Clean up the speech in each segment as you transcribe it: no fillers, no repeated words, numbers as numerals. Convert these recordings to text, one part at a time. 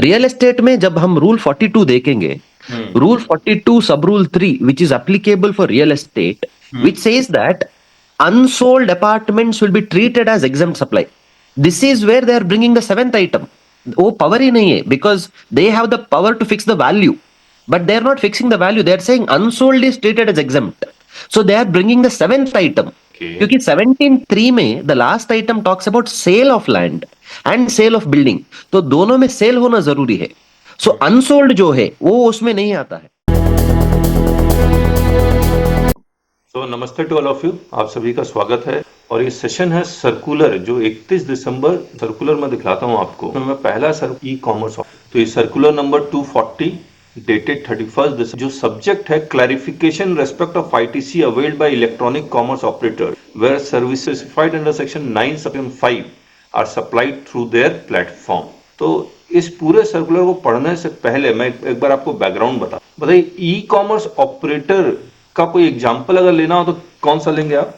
Real estate में जब हम रूल 42 देखेंगे, रूल 42 सब rule 3 which is applicable for real estate, which says that unsold apartments will be treated as exempt supply. This is where they are bringing the seventh item. वो power ही नहीं है, because they have the power to fix the value, but they are not fixing the value. They are saying unsold is treated as exempt. So they are bringing the seventh item. क्योंकि 17(3) में the last item talks about sale of land and sale of building. तो दोनों में cell होना जरूरी है. सो unsold जो है वो उसमें नहीं आता है. तो नमस्ते टू ऑल ऑफ यू, आप सभी का स्वागत है. और ये सेशन है सर्कुलर, जो 31 दिसंबर सर्कुलर में दिखलाता हूँ आपको. मैं पहला ई कॉमर्स, तो ये सर्कुलर नंबर 240 डेटेड 31 दिसंबर, जो सब्जेक्ट है clarification respect of ITC availed by electronic commerce operator where services specified under section 9 section 5 are supplied through their platform. तो इस पूरे सर्कुलर को पढ़ने से पहले मैं एक बार आपको बैकग्राउंड बताइए. ई कॉमर्स ऑपरेटर का कोई एग्जांपल अगर लेना हो तो कौन सा लेंगे आप?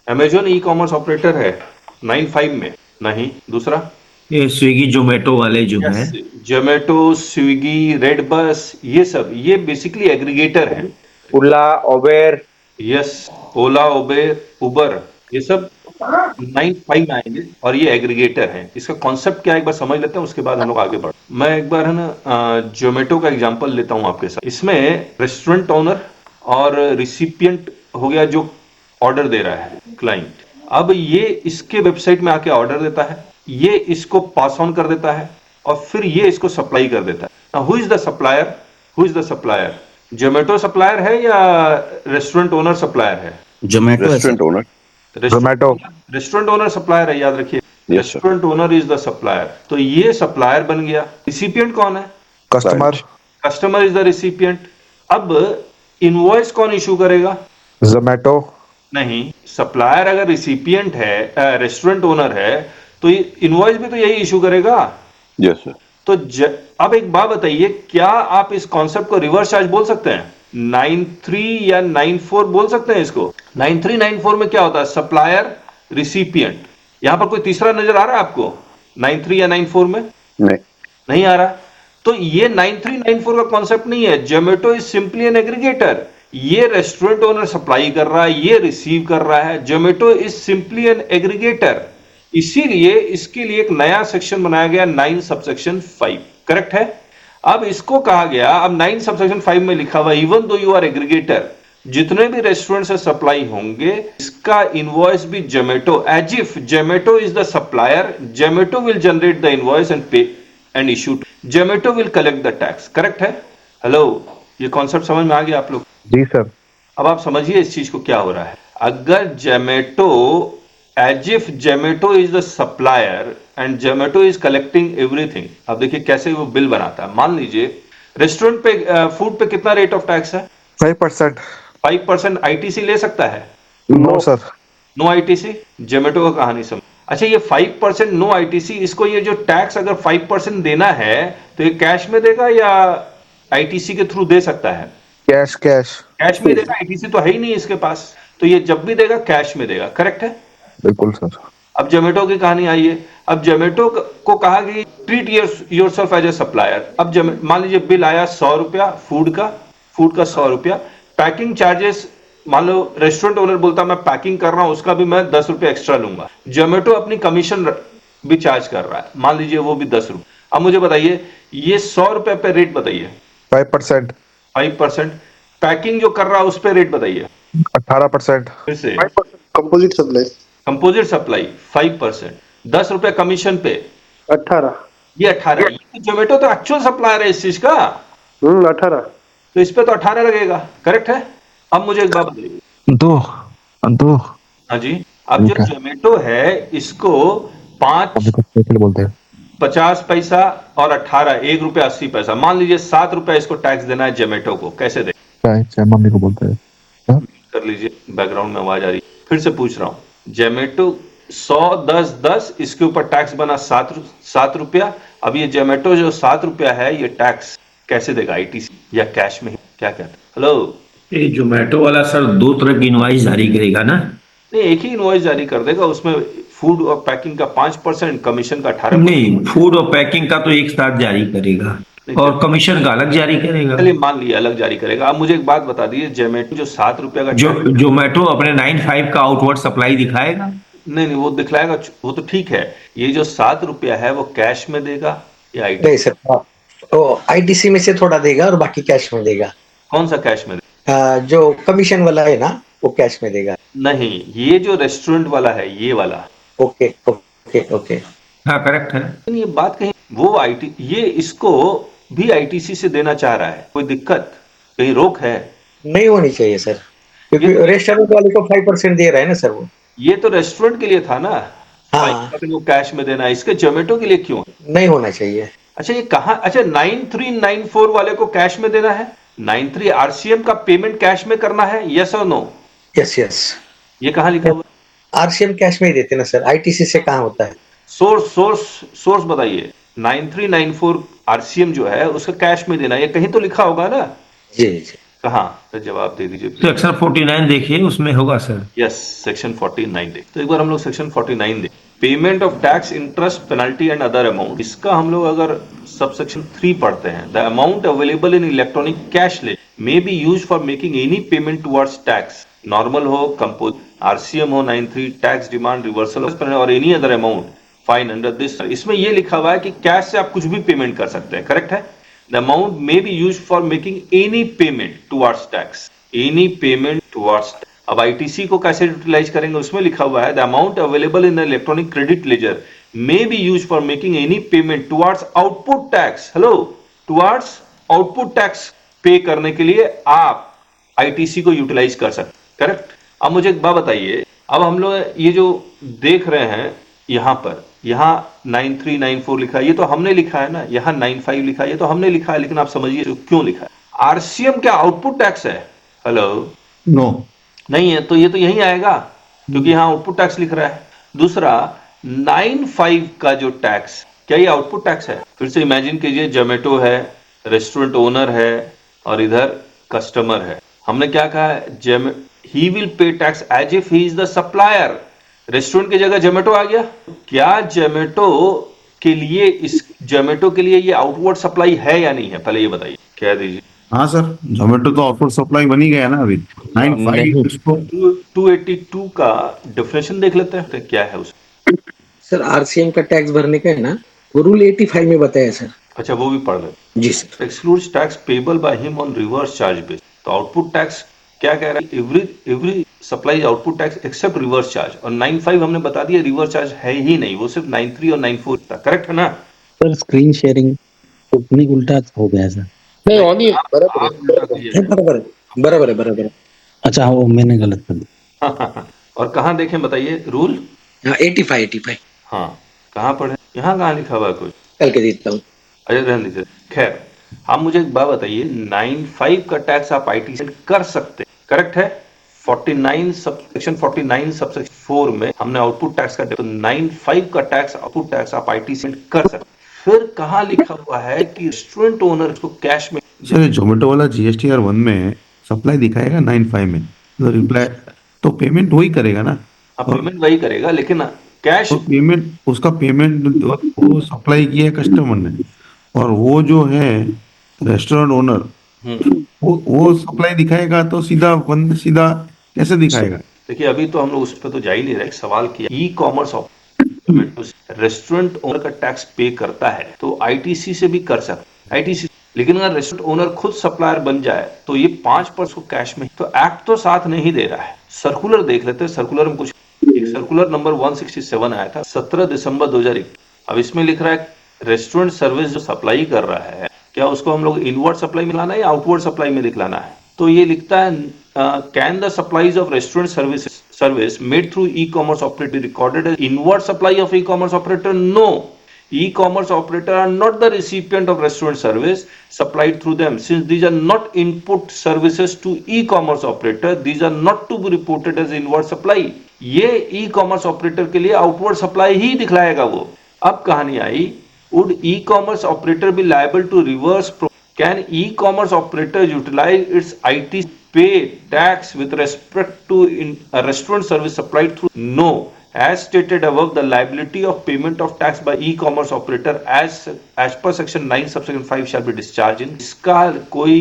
अमेजोन ई कॉमर्स ऑपरेटर है 9(5) में. नहीं, दूसरा ये स्विगी जोमेटो वाले जो हैं, जोमेटो, स्विगी, रेड बस, ये सब ये बेसिकली एग्रीगेटर हैं. ओला, उबेर, यस, ओला, उबर, ये सब 9(5) में आएंगे और ये एग्रीगेटर हैं. इसका कॉन्सेप्ट क्या है एक बार समझ लेते हैं, उसके बाद हम लोग आगे बढ़. मैं एक बार है ना जोमेटो का एग्जांपल लेता हूं आपके साथ. इसमें रेस्टोरेंट ओनर और रिसिपिएंट हो गया जो ऑर्डर दे रहा है, क्लाइंट. अब ये इसके वेबसाइट में आके ऑर्डर देता है, ये इसको पास ऑन कर देता है और फिर ये इसको सप्लाई कर देता है. Who is the supplier? Who is the supplier? Zomato supplier है या रेस्टोरेंट ओनर सप्लायर है? Zomato restaurant owner. Restaurant owner supplier है, याद रखिए. Restaurant owner is the supplier. तो ये सप्लायर बन गया. रिसिपिएंट कौन है? Customer is the recipient. अब इनवॉइस कौन इशू करेगा? जोमेटो. नहीं, सप्लायर अगर रिसिपिएंट है, रेस्टोरेंट ओनर है, तो इनवॉइस भी तो यही इशू करेगा. Yes sir. तो अब एक बात बताइए, क्या आप इस कॉन्सेप्ट को रिवर्स चार्ज बोल सकते हैं? 9(3) या 9(4) बोल सकते हैं इसको? 9(3) 9(4) में क्या होता है? Supplier, recipient. यहां पर कोई तीसरा नजर आ रहा है आपको 9(3) या 9(4) में? नहीं आ रहा. तो ये 9(3) 9(4) का कॉन्सेप्ट नहीं है. Zomato is simply an aggregator. ये रेस्टोरेंट ओनर सप्लाई कर रहा है, ये रिसीव कर रहा है. Zomato is simply an aggregator. इसीलिए इसके लिए एक नया सेक्शन बनाया गया 9 सबसेक्शन 5. करेक्ट है? अब इसको कहा गया, अब 9 सबसेक्शन 5 में लिखा हुआ even though you are aggregator, जितने भी रेस्टोरेंट से सप्लाई होंगे इसका इनवॉइस भी Zomato, as if Zomato is the supplier, Zomato will generate the invoice and pay and issue. Zomato will collect the tax. Correct है? हेलो, ये कॉन्सेप्ट समझ में आ गया आप लोग? जी सर. अब आप समझिए इस चीज को क्या हो रहा है. अगर Zomato, as if Zomato is the supplier and Zomato is collecting everything. अब देखिए कैसे वो बिल बनाता है. मान लीजिए रेस्टोरेंट पे फूड पे कितना रेट ऑफ टैक्स है? 5%. 5% आईटीसी ले सकता है? No sir. No ITC. Zomato का कहानी समझ. अच्छा, ये 5% नो आईटीसी, इसको ये जो टैक्स अगर 5% देना है तो ये कैश में देगा या आईटीसी के थ्रू दे सकता है? कैश में देगा. आईटीसी तो है ही नहीं इसके पास, तो ये जब भी देगा कैश में देगा. करेक्ट है? बिल्कुल सर. अब जोमेटो की कहानी आई है. अब जोमेटो को कहा कि treat yourself as a supplier. अब मान लीजिए बिल आया 100 रुपया फूड का 100 रुपया. पैकिंग चार्जेस, मान लो रेस्टोरेंट ओनर बोलता मैं पैकिंग कर रहा हूं, उसका भी मैं 10 रुपये एक्स्ट्रा लूंगा. जोमेटो अपनी कमीशन भी चार्ज कर रहा है, मान लीजिए वो भी 10 रुपये. अब मुझे बताइए ये 100 रुपए पे रेट बताइए. 5%. 5%. पैकिंग जो कर रहा है उस पर रेट बताइए. 18%. फिर से कंपोजिट सप्लाई 5%. 10 रुपए कमीशन पे 18. ये 18. जोमेटो तो एक्चुअल सप्लायर है इस चीज का. 18. तो इस पे तो 18 लगेगा. करेक्ट है? अब मुझे एक बात बताइए. दो. हाँ जी. अब जो जोमेटो है इसको 5 बोलते हैं 50 पैसा और 18 1 रुपया 80 पैसा, मान लीजिए 7 रुपया इसको टैक्स देना है जोमेटो को. कैसे दे? मम्मी को बोलते हैं. कर लीजिए, बैकग्राउंड में आवाज आ रही है. फिर से पूछ रहा हूं. जोमेटो 100 10 10, इसके ऊपर टैक्स बना 7 रुपया. अब ये जोमेटो जो 7 रुपया है ये टैक्स कैसे देगा? आईटीसी या कैश में? क्या कहते हैं? हेलो, ये जोमेटो वाला सर 2 तरह की इनवॉइस जारी करेगा ना? नहीं, एक ही इनवॉइस जारी कर देगा, उसमें फूड और पैकिंग का 5%, कमीशन का 18%। नहीं, फूड और पैकिंग का तो एक साथ जारी करेगा और कमीशन का अलग जारी करेगा। चलिए मान लिया अलग जारी करेगा। अब मुझे एक बात बता दीजिए, जोमेटो जो 7 रुपया का जो जोमेटो अपने 95 का आउटवर्ड सप्लाई दिखाएगा। नहीं वो दिखलाएगा, वो तो ठीक है। ये जो 7 रुपया है वो कैश में देगा या आईटी? नहीं सर, तो आईटीसी में से थोड़ा देगा और बाकी कैश में देगा। कौन सा कैश में? जो कमीशन वाला है ना, वो कैश में देगा। नहीं, ये जो रेस्टोरेंट वाला है, ये वाला। Okay okay okay. हाँ, करेक्ट है। ये बात कहीं वो आईटी, ये इसको भी आईटीसी से देना चाह रहा है, कोई दिक्कत, कहीं रोक है? नहीं होनी चाहिए सर, क्योंकि रेस्टोरेंट वाले को 5% दे रहा है ना सर वो। ये तो रेस्टोरेंट के लिए था ना। हाँ। वो कैश में देना है, इसके जोमेटो के लिए क्यों? नहीं होना चाहिए। अच्छा ये कहाँ, अच्छा 9394 वाले को कैश में देना है, 93 आरसीएम का पेमेंट कैश में करना है, यस और नो? Yes yes. ये कहाँ लिखा हुआ? आरसीएम कैश में ही देते ना सर, आईटीसी से कहाँ होता है? सोर्स बताइए। 9394 आरसीएम जो है उसका कैश में देना, ये कहीं तो लिखा होगा ना? जी जी। कहाँ? तो जवाब दे दीजिए। सेक्शन 49 देखिए, उसमें होगा सर। यस, सेक्शन 49 देख। तो एक बार हम लोग सेक्शन 49 देख। Payment of tax, interest, penalty and other amount. इसका हम लोग अगर सब सेक्शन 3 पढ़ते हैं, the amount available in electronic cash ले may be used for making any payment towards tax, normal हो, कंपोज, आरसीएम हो 93, टैक्स डिमांड, रिवर्सल और any other amount fine under this. इसमें ये लिखा हुआ है कि कैश से आप कुछ भी पेमेंट कर सकते हैं, करेक्ट है? The amount may be used for making any payment towards tax, any payment towards. अब आईटीसी को कैसे यूटिलाइज करेंगे, उसमें लिखा हुआ है the amount available in electronic credit ledger may be used for making any payment towards output tax. Hello, towards output tax पे करने के लिए आप आईटीसी को यूटिलाइज कर सकते, करेक्ट? अब मुझे एक बात बताइए, अब हम लोग ये जो देख रहे हैं यहां पर, यहां 9394 लिखा है, ये तो हमने लिखा है ना, यहां 95 लिखा है, ये तो हमने लिखा है, लेकिन आप समझिए क्यों लिखा है। आरसीएम क्या आउटपुट टैक्स है? हेलो, नो नहीं है, तो ये तो यही आएगा क्योंकि यहां आउटपुट टैक्स लिख रहा है। दूसरा 95 का जो टैक्स, क्या ये आउटपुट टैक्स है? फिर से इमेजिन कीजिए, जोमेटो है, रेस्टोरेंट ओनर है और इधर कस्टमर है। हमने क्या कहा? He will pay tax as if he is the supplier. Restaurant की जगह जोमेटो आ गया। क्या जोमेटो के लिए, इस जोमेटो के लिए ये आउटवर्ड सप्लाई है या नहीं है? पहले ये बताइए, कह दीजिए। हाँ सर, जोमेटो तो आउटपुट सप्लाई बनी गया ना अभी। 95 इसको 282 का डेफिनेशन देख लेते हैं, क्या है उसमें। सर आरसीएम का टैक्स भरने का है ना, वो रूल 85 में बताया सर। अच्छा, वो भी पढ़ लेते। जी sir. Excludes tax payable by him on reverse charge base. तो आउटपुट टैक्स क्या कह रहा है? Every supply output tax except reverse charge. और 95 हमने बता दिया रिवर्स चार्ज है ही नहीं, वो सिर्फ 93 और 94 था, करेक्ट है ना? सर स्क्रीन शेयरिंग तो उल्टा हो गया सर। नहीं ऑन ही बराबर। अच्छा, वो मैंने गलत कर दिया। और कहाँ देखें बताइए रूल? 85। हाँ, कहाँ पढ़े? यहाँ कहाँ लिखा हुआ है कुछ? कल के देता हूँ। अरे रहने दीजिए। खैर, आप मुझे एक बात बताइए, 95 का टैक्स आप आईटी से कर सकते, करेक्ट है? 49 सेक्शन 49 सबसेक्शन 4 में हमने आउटपुट टैक्स का, तो 95 का टैक्स आउटपुट टैक्स आप आईटी से कर सकते। फिर कहाँ लिखा हुआ है कि रेस्टोरेंट ओनर को कैश में? सर जोमेटो वाला जीएसटीआर 1 में सप्लाई दिखाएगा 95 में, तो रिप्लाई तो पेमेंट वही करेगा ना। पेमेंट वही करेगा, लेकिन कैश तो पेमेंट, उसका पेमेंट वो सप्लाई किया है कस्टमर ने, और वो जो है रेस्टोरेंट ओनर वो सप्लाई दिखाएगा, तो सीधा कैसे दिखाएगा? देखिए, अभी तो हम लोग उस पर तो जा ही नहीं रहे। सवाल किया, ई कॉमर्स रेस्टोरेंट ओनर का टैक्स पे करता है तो आईटीसी से भी कर सकता है, आईटीसी। लेकिन अगर रेस्टोरेंट ओनर खुद सप्लायर बन जाए तो ये 5% को कैश में, तो एक्ट तो साथ नहीं दे रहा है। सर्कुलर देख लेते हैं, सर्कुलर में कुछ, एक सर्कुलर नंबर 167 आया था 17 दिसंबर 2021। अब इसमें लिख रहा है रेस्टोरेंट सर्विस जो सप्लाई कर रहा है, क्या उसको हम लोग इनवर्ड सप्लाई में लाना है या आउटवर्ड सप्लाई में दिखलाना है? तो ये लिखता है, can the supplies of restaurant service made through e commerce operator recorded as inward supply of e commerce operator? No, e-commerce operator are not the recipient of restaurant service supplied through them. Since these are not input services to e-commerce operator, these are not to be reported as inward supply. ये e-commerce operator के लिए outward supply ही दिखलाएगा वो। अब कहानी आई, would e-commerce operator be liable to reverse? Can e-commerce operator utilize its IT pay tax with respect to a restaurant service supplied through? No. As stated above, the liability of payment of tax by e-commerce operator as per section 9 subsection 5 shall be discharged in. इसका कोई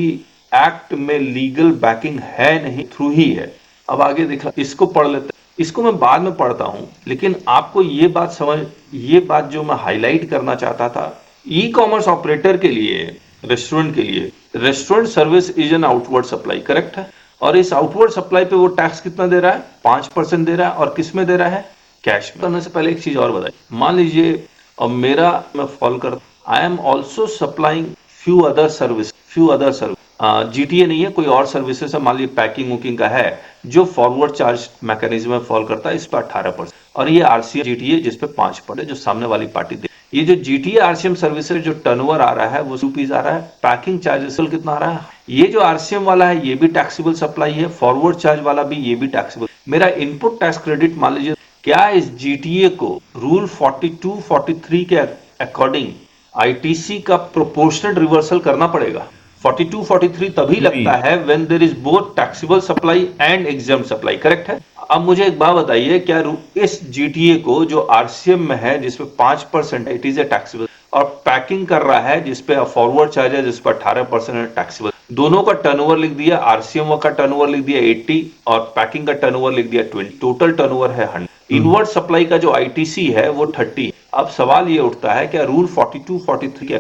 act में legal backing है नहीं, through ही है। अब आगे देखा, इसको पढ़ लेते हैं, इसको मैं बाद में पढ़ता हूं, लेकिन आपको ये बात जो मैं हाईलाइट करना चाहता था, ई कॉमर्स ऑपरेटर के लिए, रेस्टोरेंट के लिए, restaurant service is an outward supply, correct है। और इस आउटवर्ड सप्लाई पे वो टैक्स कितना दे रहा है? 5% दे रहा है। और किस में दे रहा है? कैश में। करने से पहले एक चीज और बताइए, मान लीजिए अब मैं फॉलो करता, I am also supplying few other service, GTA नहीं है, कोई और सर्विसेज है, मान लीजिए पैकिंग वुकिंग का है, जो फॉरवर्ड चार्ज मैकेनिज्म में फॉल करता है, इस पर 18%, और ये आरसीएम जीटीए जिस पे 5% जो सामने वाली पार्टी दे। ये जो जीटीए आरसीएम सर्विसेज जो टर्नओवर आ रहा है वो ₹2 आ रहा है, पैकिंग चार्जेस कितना आ रहा है? ये जो आरसीएम वाला है ये भी टैक्सेबल सप्लाई है, फॉरवर्ड चार्ज वाला भी ये भी टैक्सेबल। मेरा इनपुट टैक्स क्रेडिट मान लीजिए, क्या इस जीटीए को रूल 42-43 के अकॉर्डिंग आईटीसी का प्रोपोर्शनल रिवर्सल करना पड़ेगा? 42-43 तभी लगता है when there is both taxable supply and exempt supply, correct है। अब मुझे एक बात बताइए, क्या इस जीटीए को जो आरसीएम में है जिसपे 5% इट इज ए टैक्सेबल, और पैकिंग कर रहा है जिसपे फॉरवर्ड चार्ज है जिस पर 18% है टैक्सेबल, दोनों का टर्नओवर लिख दिया, आरसीएम का टर्नओवर लिख दिया 80 और पैकिंग का टर्नओवर लिख दिया 20, टोटल टर्नओवर है 100। इनवर्ड सप्लाई का जो आईटीसी है वो 30। अब सवाल ये उठता है, क्या रूल 42-43 के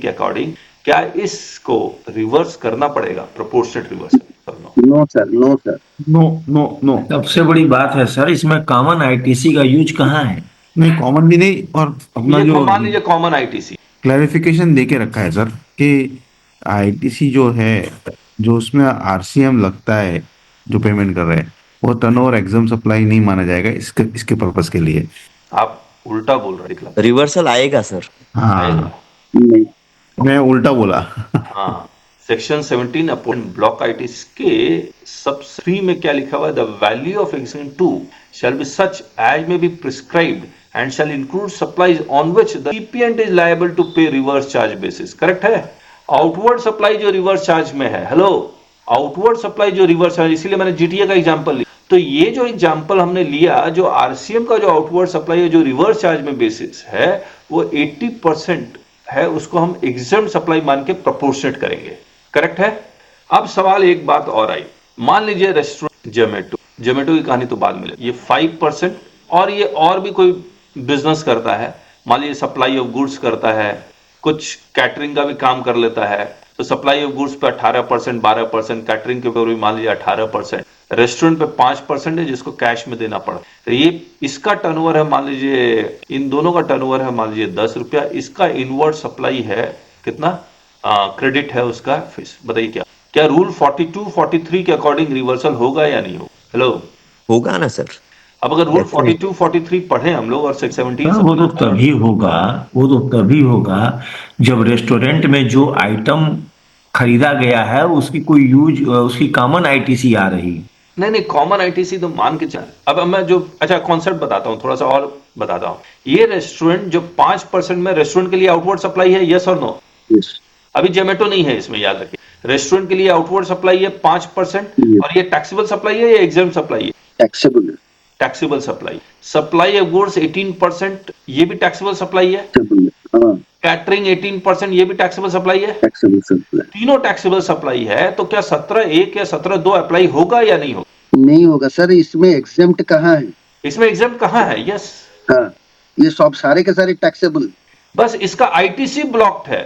अकॉर्डिंग क्या इसको रिवर्स करना पड़ेगा, proportionate reverse? No sir, no sir, no. सबसे बड़ी बात है सर, इसमें कॉमन आईटीसी का यूज कहाँ है? नहीं, कॉमन भी नहीं, और अपना जो मान लीजिए कॉमन आईटीसी क्लैरिफिकेशन देके रखा है सर कि आईटीसी जो है, जो उसमें आरसीएम लगता है, जो पेमेंट कर रहे हैं, वो टर्नओवर एग्जाम सप्लाई नहीं माना जाएगा इसके पर्पस के लिए। आप उल्टा बोल रहे हैं। रिवर्सल आएगा सर। हाँ, नहीं, मैं उल्टा बोला। हाँ, सेक्शन 17 अपॉन ब्लॉक आईटीसी के सब 3 में क्या लिखा हुआ है? The value of action 2 shall be such as may be prescribed and shall include supplies on which the recipient is liable to pay reverse charge basis, correct है। Outward supply जो reverse charge में है, hello, outward supply जो reverse charge, इसीलिए मैंने GTA का example लिया। तो ये जो एग्जांपल हमने लिया, जो आरसीएम का जो आउटवर्ड सप्लाई है जो रिवर्स चार्ज में बेसिस है वो 80% है, उसको हम एग्जम्प्ट सप्लाई मान के प्रोपोर्शनेट करेंगे, करेक्ट है। अब सवाल एक बात और आई, मान लीजिए रेस्टोरेंट जोमेटो की कहानी तो बाद में, ये 5% और ये और भी कोई बिजनेस करता है, मान लीजिए सप्लाई ऑफ गुड्स करता है, कुछ कैटरिंग का भी काम कर लेता है, तो सप्लाई ऑफ गुड्स पे 18%, 12%, कैटरिंग के ऊपर भी मान लीजिए 18%, रेस्टोरेंट पे 5% है जिसको कैश में देना पड़ता है। तो ये इसका टर्नओवर है, मान लीजिए इन दोनों का टर्नओवर है मान लीजिए ₹10, इसका इनवर्ड सप्लाई है कितना, क्रेडिट है उसका फीस। बताइए क्या रूल 42-43 के अकॉर्डिंग रिवर्सल होगा या नहीं होगा? हेलो, होगा ना सर। अब अगर रूल 42-43 पढ़े हम लोग और 17 वो तो तभी होगा जब रेस्टोरेंट में जो आइटम खरीदा गया है उसकी कोई यूज, उसकी कॉमन आईटीसी आ रही। नहीं, कॉमन आईटीसी तो मान के चल। अब मैं जो कॉन्सेप्ट बताता हूँ, थोड़ा सा और बताता हूँ। ये रेस्टोरेंट जो 5% में रेस्टोरेंट के लिए आउटवर्ड सप्लाई है, यस और नो? अभी जोमेटो नहीं है इसमें, याद रखिए। रेस्टोरेंट के लिए आउटवर्ड सप्लाई है 5%, और ये टैक्सेबल सप्लाई है या एग्जम्प्ट सप्लाई है? Taxable supply. Supply of goods 18%, ये भी टैक्सेबल सप्लाई है। कैटरिंग 18%, ये भी टैक्सेबल सप्लाई है। तीनों टैक्सेबल सप्लाई है, तो क्या 17(1) या 17(2) अप्लाई होगा या नहीं होगा? नहीं होगा सर, इसमें एग्जेम्प्ट कहाँ है? इसमें एग्जम्प्ट कहाँ है? यस, हाँ, ये सब सारे के सारे टैक्सेबल। बस इसका आईटीसी ब्लॉक्ड है।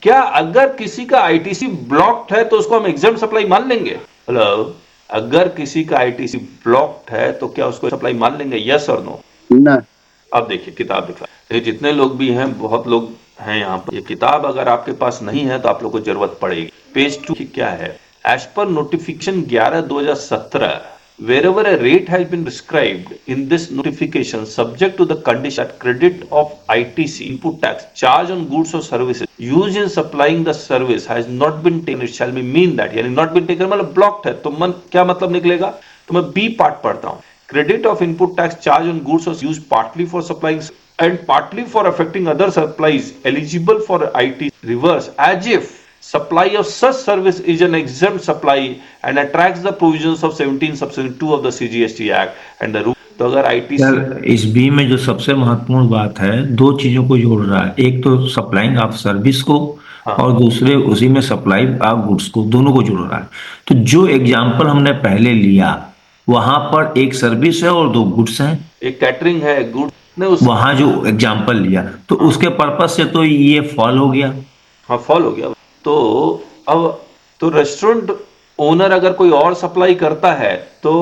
क्या अगर किसी का आईटीसी ब्लॉक्ड है तो उसको हम एग्जम्प्ट सप्लाई मान लेंगे? हेलो, अगर किसी का आईटीसी ब्लॉक्ड है तो क्या उसको सप्लाई मान लेंगे, यस और नो? ना। अब देखिए किताब दिखा, ये जितने लोग भी हैं, बहुत लोग हैं यहाँ पर, ये किताब अगर आपके पास नहीं है तो आप लोग को जरूरत पड़ेगी। पेज 2 की क्या है? As per notification 11/2017, wherever a rate has been prescribed in this notification subject to the condition that credit of ITC input tax charge on goods or services used in supplying the service has not been taken, it shall be mean that, यानी not been taken मतलब blocked है, तो क्या मतलब निकलेगा? तो मैं B part पढ़ता हूँ। Credit of input tax charge on goods or used partly for supplying and partly for affecting other supplies eligible for IT reverse as if supply of such service is an exempt supply and attracts the provisions of 17 subsection 2 of the CGST Act and the rule. तो अगर ITC sir इस B में जो सबसे महत्वपूर्ण बात है, दो चीजों को जोड़ रहा है, एक तो सप्लाइंग ऑफ सर्विस को और दूसरे उसी में सप्लाई ऑफ गुड्स को, दोनों को जोड़ रहा है। तो जो एग्जाम्पल हमने पहले लिया वहां पर एक सर्विस है और दो गुड्स हैं, एक कैटरिंग है गुड्स ने वहां जो एग्जाम्पल लिया तो उसके पर्पज से तो ये फॉल हो गया। हाँ फॉल हो गया। तो अब तो रेस्टोरेंट ओनर अगर कोई और सप्लाई करता है तो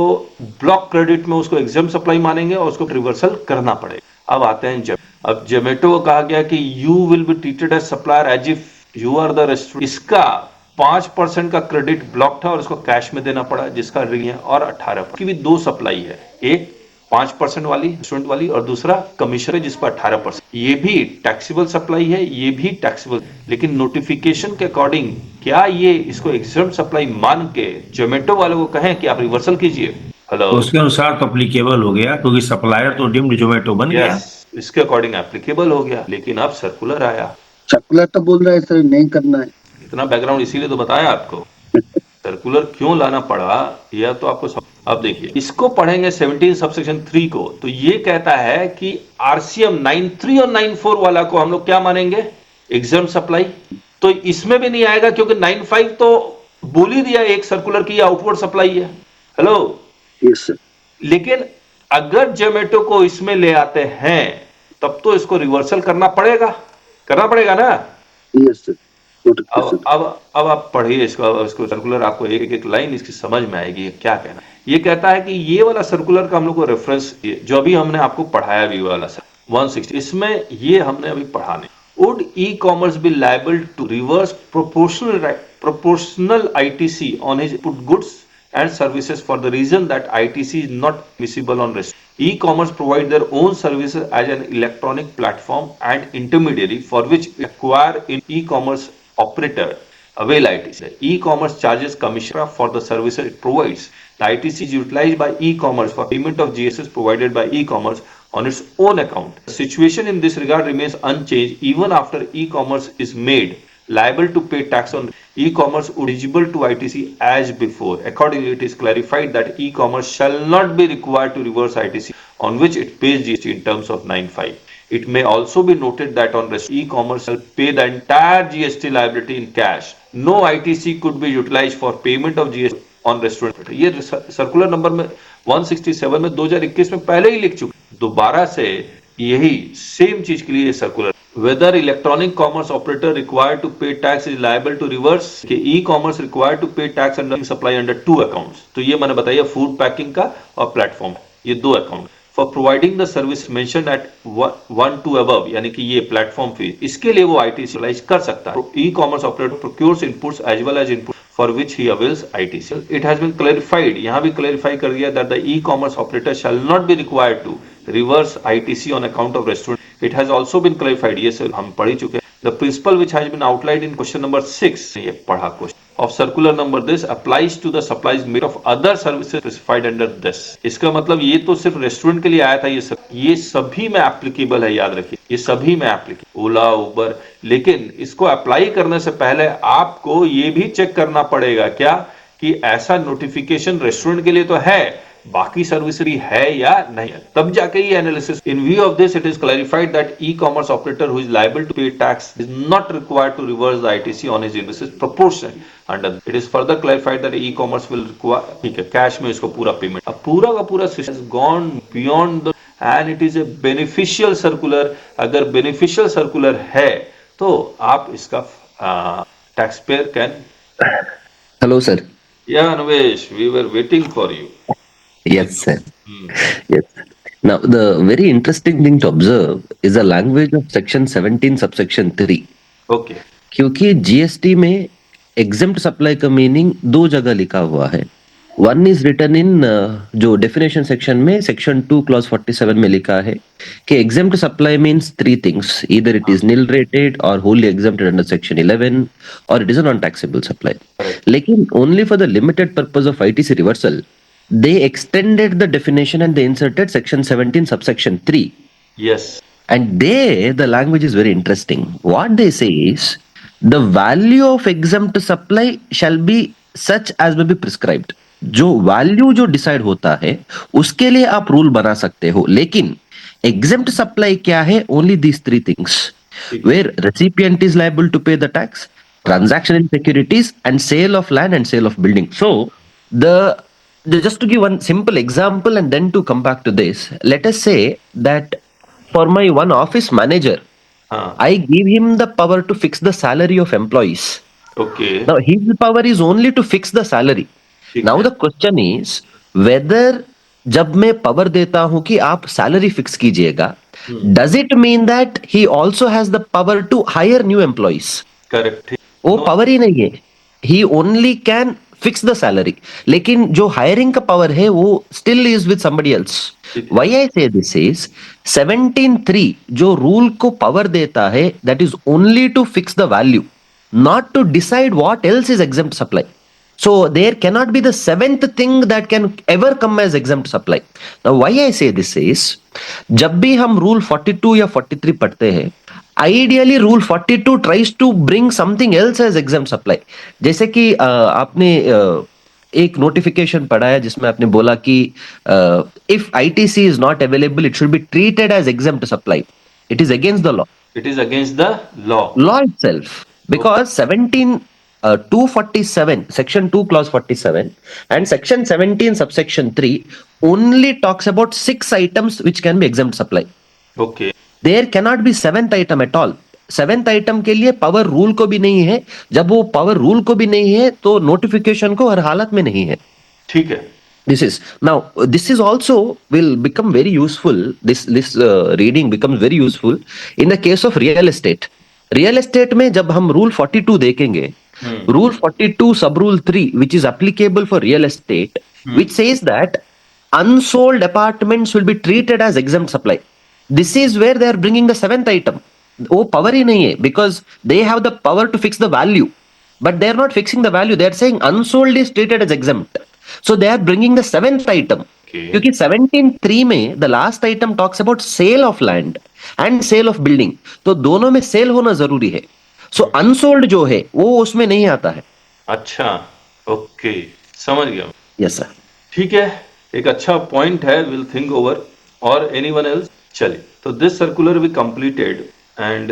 ब्लॉक क्रेडिट में उसको एग्जाम सप्लाई मानेंगे और उसको रिवर्सल करना पड़ेगा। अब आते हैं अब जोमेटो को कहा गया कि you will be treated as supplier as if you are the restaurant. इसका 5% का क्रेडिट ब्लॉक था और उसको कैश में देना पड़ा, जिसका रिंग है, और 18 की भी दो सप्लाई है, एक 5% वाली रेस्टोरेंट वाली और दूसरा कमीशन है जिस पर 18%। ये भी टैक्सेबल सप्लाई है, ये भी टैक्सेबल, लेकिन नोटिफिकेशन के अकॉर्डिंग क्या ये इसको एग्जम्प्ट सप्लाई मान के जोमेटो वालों को कहें कि आप रिवर्सल कीजिए? हेलो, उसके अनुसार तो एप्लीकेबल हो गया क्योंकि सप्लायर तो डीम्ड जोमेटो बन गया। इसके अकॉर्डिंग एप्लीकेबल हो गया, लेकिन अब सर्कुलर आया। सर्कुलर तो बोल रहा है सर नहीं करना है। इतना बैकग्राउंड इसीलिए तो बताया आपको। सर्कुलर क्यों लाना पड़ा यह तो आपको अब देखिए, इसको पढ़ेंगे 17 सबसेक्शन 3 को, तो ये कहता है कि आरसीएम 93 और 94 वाला को हम लोग क्या मानेंगे? Exempt supply. तो इसमें भी नहीं आएगा क्योंकि 95 तो बोल ही दिया एक सर्कुलर की आउटवर्ड सप्लाई है। Hello, yes sir. लेकिन अगर जोमेटो को इसमें ले आते हैं तब तो इसको रिवर्सल करना पड़ेगा ना? Yes sir. अब आप पढ़िए इसको सर्कुलर, आपको एक एक लाइन इसकी समझ में आएगी क्या कहना। ये कहता है कि ये वाला सर्कुलर का हम लोग को रेफरेंस जो अभी हमने आपको पढ़ाया भी वाला 160, इसमें ये हमने अभी पढ़ा नहीं। Would e commerce be liable to reverse proportional ITC on his input goods and services for the reason that ITC is not visible on rest. E-commerce provide their own services as an electronic platform and intermediary for which acquire in e-commerce operator avail ITC. E-commerce charges commission for the services it provides. The ITC is utilized by e-commerce for payment of GSS provided by e-commerce on its own account. The situation in this regard remains unchanged even after e-commerce is made liable to pay tax on e-commerce eligible to ITC as before. Accordingly, it is clarified that e-commerce shall not be required to reverse ITC on which it pays GST in terms of 95. It may also be noted that on e-commerce shall pay the entire GST liability in cash. No ITC could be utilized for payment of GST on restaurant. ये circular number में 167 में 2021 में पहले ही लिख चुके, दोबारा से यही सेम चीज के लिए circular. Whether electronic commerce operator required to pay tax is liable to reverse कि e-commerce required to pay tax under supply under 2 accounts। तो ये मैंने बताया फूड पैकिंग का और प्लेटफॉर्म, ये 2 account. For providing the service mentioned at 1 to above, यानी कि ये प्लेटफॉर्म फी, इसके लिए वो ITC यूटिलाइज कर सकता है। E-commerce operator procures inputs as well as input for which he avails ITC. It has been clarified, यहाँ भी क्लैरिफाई कर दिया that the e-commerce operator shall not be required to reverse ITC on account of restaurant. It has also been clarified, ये sir हम पढ़ ही चुके हैं, the principle which has been outlined in question number 6, ये पढ़ा question of circular number this applies to the supplies made of other services specified under this. इसका मतलब ये तो सिर्फ रेस्टोरेंट के लिए आया था, ये सभी में एप्लीकेबल है, याद रखिए ये सभी में एप्लीकेबल, ओला उबर। लेकिन इसको अप्लाई करने से पहले आपको ये भी चेक करना पड़ेगा क्या कि ऐसा नोटिफिकेशन रेस्टोरेंट के लिए तो है, बाकी सर्विस भी है या नहीं है, तब जाके ये analysis. In view of this it is clarified that e-commerce operator who is liable to pay tax is not required to reverse the ITC on his invoices proportion under. It is further clarified that e-commerce will require, ठीक है, cash में इसको पूरा payment. अब पूरा का पूरा system has gone beyond the end it is a beneficial circular. अगर बेनिफिशियल सर्कुलर है तो आप इसका tax payer can. Hello, sir. Yeah, Anvesh, we were waiting for you. Yes, sir. Yes. Now, the very interesting thing to observe is the language of section 17, subsection 3. Okay. क्योंकि GST में exempt supply का meaning 2 जगह लिखा हुआ है। One is written in जो definition section में section 2 clause 47 में लिखा है कि exempt supply means 3 things, either it is nil rated or wholly exempted under section 11 or it is a non-taxable supply. लेकिन only for the limited purpose of ITC reversal they extended the definition and they inserted section 17 subsection 3. Yes. And there the language is very interesting. What they say is the value of exempt supply shall be such as may be prescribed. जो value जो decide होता है उसके लिए आप rule बना सकते हो, लेकिन exempt supply क्या है? Only these three things, where recipient is liable to pay the tax, transaction in securities, and sale of land and sale of building. So just to give one simple example and then to come back to this, let us say that for my one office manager, I give him the power to fix the salary of employees. Okay Now his power is only to fix the salary. Now the question is whether जब मैं power देता हूं कि आप salary fix कीजिएगा, does it mean that he also has the power to hire new employees? Correct वो power ही नहीं है, he only can fix the salary. लेकिन जो हायरिंग का पावर है वो still is with somebody else. Why I say this is 17(3) जो rule को पावर देता है, that is only to fix the value, not to decide what else is exempt supply. So there cannot be the seventh thing that can ever come as exempt supply. Now why I say this is, जब भी हम rule 42 या 43 पढ़ते हैं, ideally rule 42 tries to bring something else as exempt supply. जैसे कि आपने एक नोटिफिकेशन पढ़ा है जिसमें आपने बोला कि if ITC is not available it should be treated as exempt supply. It is against the law. It is against the law. Law itself, because 247 section 2 clause 47 and section 17 subsection 3 only talks about 6 items which can be exempt supply. Okay There cannot be 7th item at all. 7th item के लिए power rule को भी नहीं है. जब वो power rule को भी नहीं है तो नोटिफिकेशन को हर हालत में नहीं है. ठीक है. This is also will become very useful. This reading becomes very useful in the case of real estate. Real estate में जब हम रूल 42 देखेंगे, रूल 42 सब rule 3 which is applicable for real estate, which says that unsold apartments will be treated as exempt supply. This is where they are bringing the 7th item. वो power ही नहीं है, because they have the power to fix the value, but they are not fixing the value. They are saying unsold is treated as exempt. So they are bringing the 7th item. Okay. क्योंकि 17(3) में the last item talks about sale of land and sale of building. तो दोनों में cell होना जरूरी है. So unsold जो है वो उसमें नहीं आता है. अच्छा ओके समझ गया. Yes sir. ठीक है, एक अच्छा पॉइंट है. Will think over. और एनीवन एल्स? चलिए, तो this circular we completed and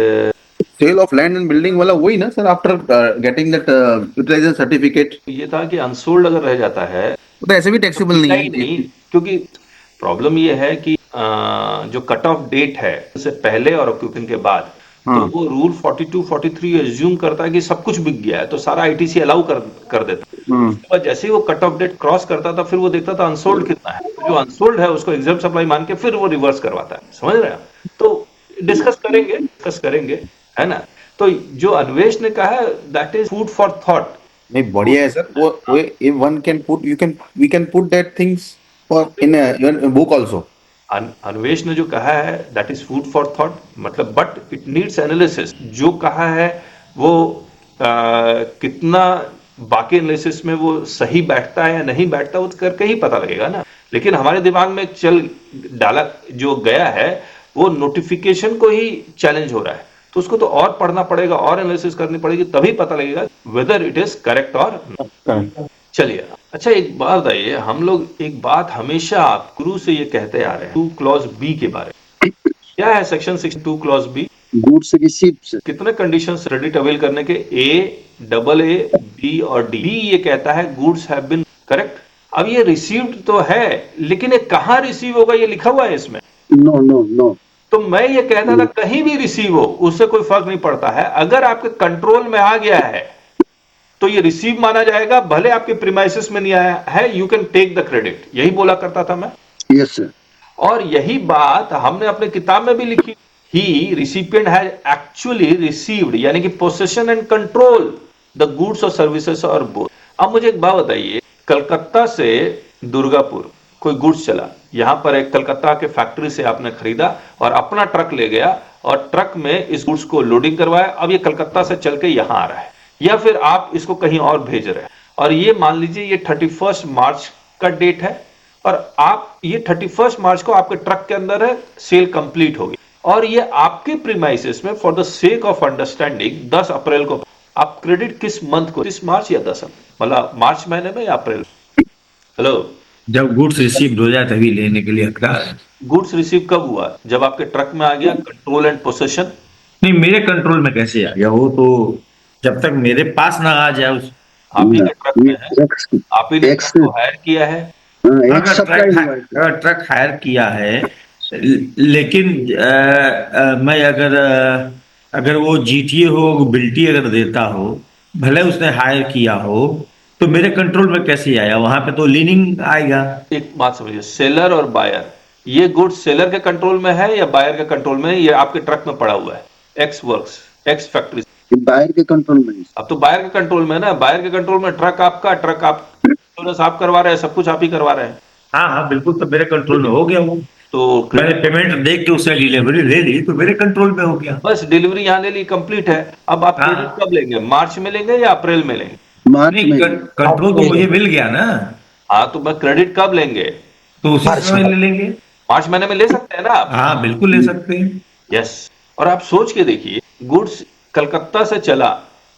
sale of land and building वाला वही ना sir, after getting that utilisation certificate. ये था कि अनसोल्ड अगर रह जाता है तो ऐसे भी टैक्सेबल नहीं है. नहीं, क्योंकि प्रॉब्लम ये है कि जो कट ऑफ डेट है उससे पहले और ऑक्यूपेंट के बाद, तो वो रूल 42 43 एज्यूम करता है कि सब कुछ बिक गया है तो सारा आईटीसी अलाउ कर देता है. उसके बाद जैसे ही वो कट ऑफ डेट क्रॉस करता था फिर वो देखता था अनसोल्ड कितना है, जो अनसोल्ड है उसको एग्जेम्प्ट सप्लाई मान के फिर वो रिवर्स करवाता है. समझ रहे हैं? तो डिस्कस करेंगे है ना. तो जो अन्वेष ने कहा है that is food for thought. नहीं बढ़िया है सर. वो if one can put we can put that things for in book also. Anvesh ने जो कहा है that is food for thought, मतलब बट इट नीड्स एनालिसिस. जो कहा है वो कितना बाकी एनालिसिस में वो सही बैठता है या नहीं बैठता वो करके ही पता लगेगा ना. लेकिन हमारे दिमाग में चल डाला जो गया है वो नोटिफिकेशन को ही चैलेंज हो रहा है, तो उसको तो और पढ़ना पड़ेगा और एनालिसिस करनी पड़ेगी, तभी पता लगेगा वेदर इट इज करेक्ट और नॉट. चलिए, अच्छा एक बात बताइए, हम लोग एक बात हमेशा शुरू से ये कहते आ रहे हैं 2 क्लॉज बी के बारे में. क्या है section 62 clause B? Goods receipt. कितने कंडीशंस क्रेडिट अवेल करने के? ए, डबल ए, बी और डी. बी ये कहता है गुड्स हैव बीन करेक्ट. अब ये रिसीव्ड तो है लेकिन ये कहाँ रिसीव होगा ये लिखा हुआ है इसमें. नो. तो मैं ये कहता था कहीं भी रिसीव हो उससे कोई फर्क नहीं पड़ता है. अगर आपके कंट्रोल में आ गया है तो ये रिसीव माना जाएगा, भले आपके प्रीमाइसेस में नहीं आया है, you can take the credit. यही बोला करता था मैं. Yes sir. और यही बात हमने अपने किताब में भी लिखी. He recipient has actually received, यानी कि possession and control the goods और सर्विसेज और बोथ. अब मुझे एक बात बताइए, कलकत्ता से दुर्गापुर कोई गुड्स चला, यहां पर एक कलकत्ता के फैक्ट्री से आपने खरीदा और अपना ट्रक ले गया और ट्रक में इस गुड्स को लोडिंग करवाया. अब ये कलकत्ता से चल के यहां आ रहा है, या फिर आप इसको कहीं और भेज रहे हैं, और ये मान लीजिए ये 31 मार्च का डेट है और आप ये 31 मार्च को आपके ट्रक के अंदर है, सेल कंप्लीट होगी और ये आपके प्रीमाइसेस में for the sake of understanding 10 अप्रैल को. आप क्रेडिट किस मंथ को, 30 मार्च या 10, मतलब मार्च महीने में या अप्रैल? हेलो, जब गुड्स रिसीव्ड हो जाए तभी लेने के लिए हकदार है। गुड्स रिसीव कब हुआ? जब आपके ट्रक में आ गया कंट्रोल एंड पोसेशन। नहीं, मेरे कंट्रोल में कैसे आ गया? वो तो जब तक मेरे पास ना आ जाए उस आप ही के ट्रक में है, एक्स आप ही ने एक्स ट्रक को हायर किया है। एक्स सप्लाई हुआ है। अगर ट्रक हायर किया है, लेकिन मैं अगर वो जीटीए हो, बिल्टी अगर देता हो, भले उसने हायर किया हो, तो मेरे कंट्रोल में कैसे आया? वहां पे तो लीनिंग आएगा। एक बात समझिए, सेलर और बायर, ये गुड्स सेलर के कंट्रोल में है या बायर के कंट्रोल में है? ये आपके ट्रक में पड़ा हुआ है, एक्स वर्क्स, एक्स फैक्ट्री। ये बाहर के कंट्रोल में है। अब तो बायर के कंट्रोल में है ना, बायर के कंट्रोल में ट्रक आपका, ट्रक आप इंश्योरेंस आप करवा रहे हैं, सब कुछ आप ही करवा रहे हैं। हाँ हाँ बिल्कुल, तो मेरे कंट्रोल में हो गया वो। तो मैंने पेमेंट देख के उससे डिलीवरी ले ली तो मेरे कंट्रोल में हो गया। बस डिलीवरी यहाँ ले ली, कंप्लीट है। अब आप हाँ। क्रेडिट कब लेंगे? मार्च में लेंगे या अप्रैल में लेंगे? मार्च नहीं, में कंट्रोल तो मुझे मिल गया ना, हाँ, तो मैं क्रेडिट कब लेंगे? तो उसी मार्च समय में। ले लेंगे। मार्च महीने में ले सकते हैं ना आप? हाँ बिल्कुल ले सकते हैं। यस। और आप सोच के देखिए, गुड्स कलकत्ता से चला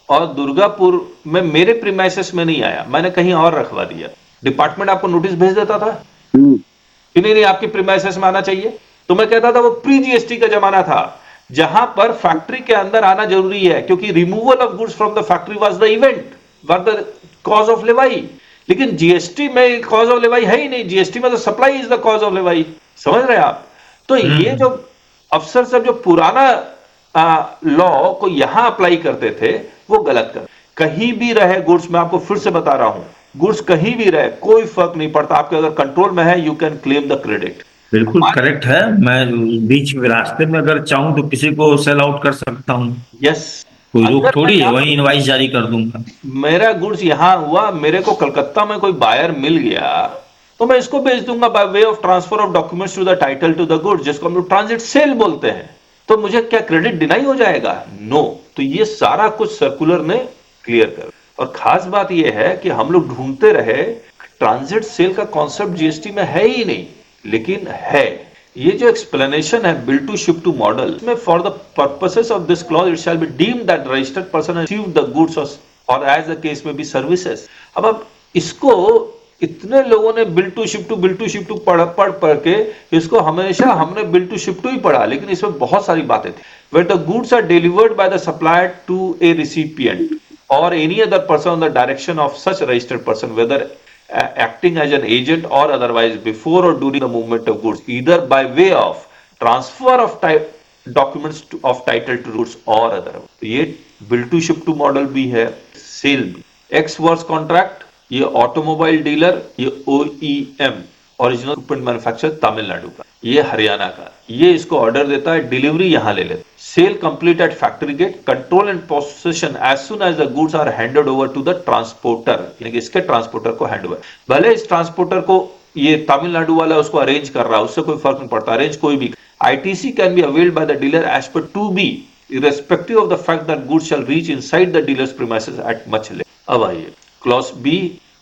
और दुर्गापुर में मेरे प्रीमाइसेस में नहीं आया, मैंने कहीं और रखवा दिया। डिपार्टमेंट आपको नोटिस भेज देता था कि नहीं आपके प्रीमाइसेस में आना चाहिए। तो मैं कहता था वो प्री जीएसटी का जमाना था, जहां पर फैक्ट्री के अंदर आना जरूरी है, क्योंकि removal of goods from the factory was the event, were the cause of levy. लेकिन जीएसटी में कॉज ऑफ लेवाई है ही नहीं, जीएसटी में तो supply is the cause of levy. समझ रहे हैं आप? तो ये जो अफसर सब जो पुराना लॉ को यहां अप्लाई करते थे, वो गलत कर। कहीं भी रहे गुड्स, मैं आपको फिर से बता रहा हूं, गुड्स कहीं भी रहे कोई फर्क नहीं पड़ता, आपके अगर कंट्रोल में है you can claim the credit. बिल्कुल करेक्ट है। मैं बीच में रास्ते में अगर चाहूं तो किसी को सेल आउट कर सकता हूं, यस। कोई रोक थोड़ी है, वही इनवाइस जारी कर दूंगा। मेरा गुड्स यहां हुआ, मेरे को कलकत्ता में कोई बायर मिल गया, तो मैं इसको भेज दूंगा by way of transfer of documents to the title to the goods, जिसको हम लोग ट्रांजिट सेल बोलते हैं। तो मुझे क्या क्रेडिट डिनाई हो जाएगा? नो। तो ये सारा कुछ सर्कुलर ने क्लियर कर। और खास बात यह है कि हम लोग ढूंढते रहे, ट्रांजिट सेल का कॉन्सेप्ट जीएसटी में है ही नहीं, लेकिन है। ये जो एक्सप्लेनेशन है bill to ship to model में, for the purposes of this clause it shall be deemed that registered person has received the goods और as the case may be services. अब इसको इतने लोगों ने बिल टू शिप टू पढ़ के इसको हमेशा हमने बिल टू शिप टू ही पढ़ा, लेकिन इसमें बहुत सारी बातें थी। Where the goods are delivered by the supplier to a recipient और any other person on the direction of such registered person, whether acting as an agent or otherwise before or during the movement of goods, either by way of transfer of documents of title to goods or otherwise। तो ये bill to ship to model भी है, cell भी। X works contract, ये automobile dealer, ये OEM original equipment manufacturer Tamil Nadu का, ये हरियाणा का, ये इसको ऑर्डर देता है, डिलीवरी यहां ले लेता। Sale complete at factory gate, control and possession as soon as the goods are handed over to the transporter, यानी कि इसके ट्रांसपोर्टर को हैंड ओवर। भले इस ट्रांसपोर्टर को ये तमिलनाडु वाला उसको अरेंज कर रहा है, उससे कोई फर्क नहीं पड़ता, अरेंज कोई भी। ITC can be availed by the dealer as per to be irrespective of the fact that goods shall reach inside the dealer's premises at much later। अब आइए clause B,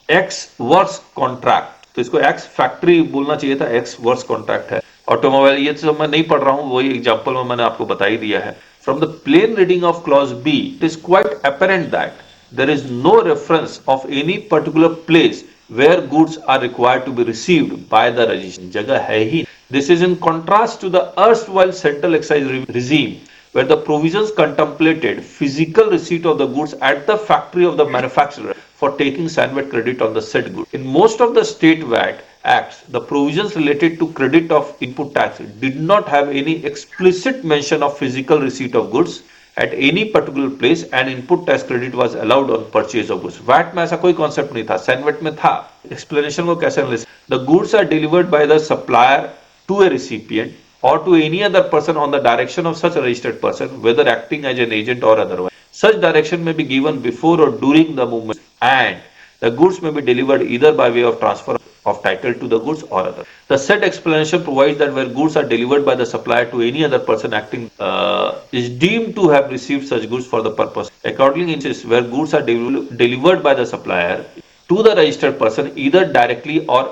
ex works contract. तो इसको ex factory बोलना चाहिए था, ex works contract है। Automobile, ये तो मैं नहीं पढ़ रहा हूं, वही एग्जांपल में मैंने आपको बता ही दिया है। From the plain reading of clause B it is quite apparent that there is no reference of any particular place where goods are required to be received by the registration, जगह है ही। This is in contrast to the erstwhile central excise regime where the provisions contemplated physical receipt of the goods at the factory of the manufacturer for taking SANVAT credit on the said goods. In most of the state VAT acts, the provisions related to credit of input tax did not have any explicit mention of physical receipt of goods at any particular place and input tax credit was allowed on purchase of goods। VAT में ऐसा कोई concept नहीं था, CENVAT में था। Explanation को कैसे analysis? The goods are delivered by the supplier to a recipient or to any other person on the direction of such a registered person, whether acting as an agent or otherwise. Such direction may be given before or during the movement, and the goods may be delivered either by way of transfer of title to the goods or other। The said explanation provides that where goods are delivered by the supplier to any other person acting is deemed to have received such goods for the purpose। Accordingly, instances where goods are delivered by the supplier to the registered person either directly or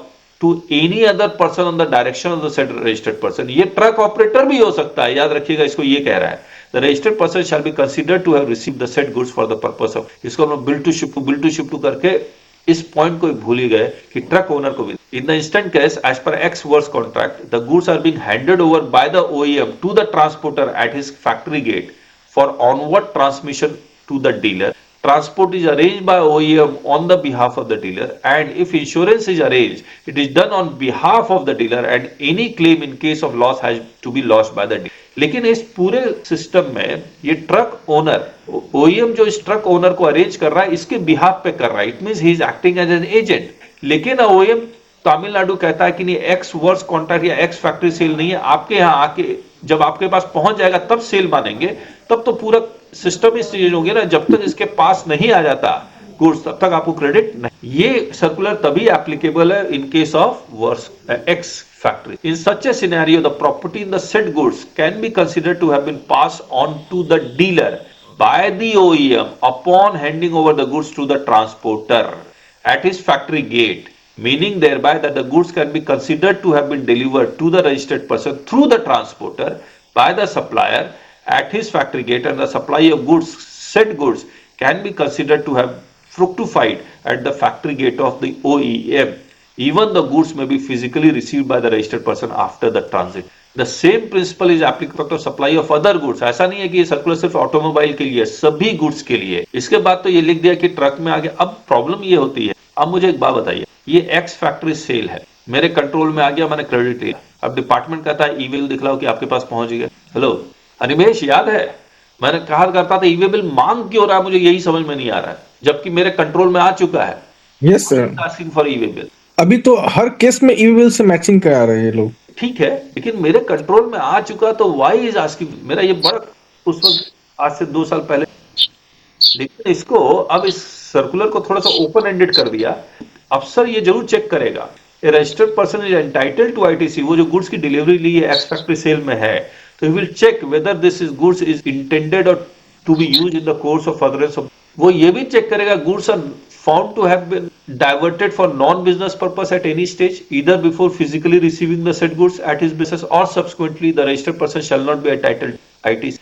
to any other person on the direction of the said registered person. ये truck operator भी हो सकता है, याद रखिएगा, इसको ये कह रहा है the registered person shall be considered to have received the said goods for the purpose of, इसको हम बिल टू शिप टू करके इस पॉइंट को भूल ही गए कि ट्रक ओनर को भी in the instant case as per ex works contract the goods are being handed over by the OEM to the transporter at his factory gate for onward transmission to the dealer. Transport is arranged by OEM on the behalf of the dealer, and if insurance is arranged, it is done on behalf of the dealer, and any claim in case of loss has to be lost by the dealer. लेकिन इस पूरे system में ये truck owner, OEM जो इस truck owner को arrange कर रहा है, इसके बिहाफ पे कर रहा है. It means he is acting as an agent. लेकिन OEM तमिलनाडु कहता है कि नहीं, एक्स वर्स कॉन्ट्रैक्ट या एक्स फैक्ट्री सेल नहीं है, आपके यहाँ आके जब आपके पास पहुंच जाएगा तब सेल मानेंगे. तब तो पूरा सिस्टम ही चेंज हो गया ना. जब तक इसके पास नहीं आ जाता गुड्स तब तक आपको क्रेडिट नहीं. ये सर्कुलर तभी एप्लीकेबल है in case of works ex factory. In such a scenario, the property in the said goods can be considered to have been passed on to the dealer by the OEM upon handing over the goods to the transporter at his factory gate, meaning thereby that the goods can be considered to have been delivered to the registered person through the transporter by the supplier at his factory gate, and the supply of goods, said goods, can be considered to have fructified at the factory gate of the OEM. Even the goods may be physically received by the registered person after the transit. The same principle is applicable to supply of other goods. ऐसा नहीं है कि ये circular सिर्फ automobile के लिए, सभी goods के लिए. इसके बाद तो ये लिख दिया कि ट्रक में आगे. अब प्रॉब्लम ये होती है, अब मुझे एक बात बताइए, ये एक्स फैक्ट्री सेल है, मेरे कंट्रोल में आ गया, मैंने क्रेडिट लिया. अब डिपार्टमेंट कहता है ईमेल दिखलाओ कि आपके पास पहुंच गया. हेलो अनिमेश, याद है मैंने कहा करता था ईवे बिल मांग क्यों रहा है, मुझे यही समझ में नहीं आ रहा है, जबकि मेरे कंट्रोल में आ चुका है. Yes sir, asking for e-way bill. अभी तो हर केस में ईवे बिल से मैचिंग करा रहे हैं ये लोग. ठीक है, लेकिन मेरे कंट्रोल में आ चुका तो वाई इज आस्किंग. मेरा ये बड़ा उस वक्त आज से 2 साल पहले, लेकिन इसको अब इस सर्कुलर को थोड़ा सा ओपन एंडेड कर दिया. अफसर ये जरूर चेक करेगा, a registered person is entitled to ITC, वो जो गुड्स की डिलीवरी ली है एक्स फैक्ट्री सेल में है, तो he will check whether this is goods is intended और to be used in the course of furtherance of. वो ये भी चेक करेगा goods are found to have been diverted for non-business purpose at any stage, either before physically receiving the said goods at his business or subsequently. The registered person shall not be entitled ITC.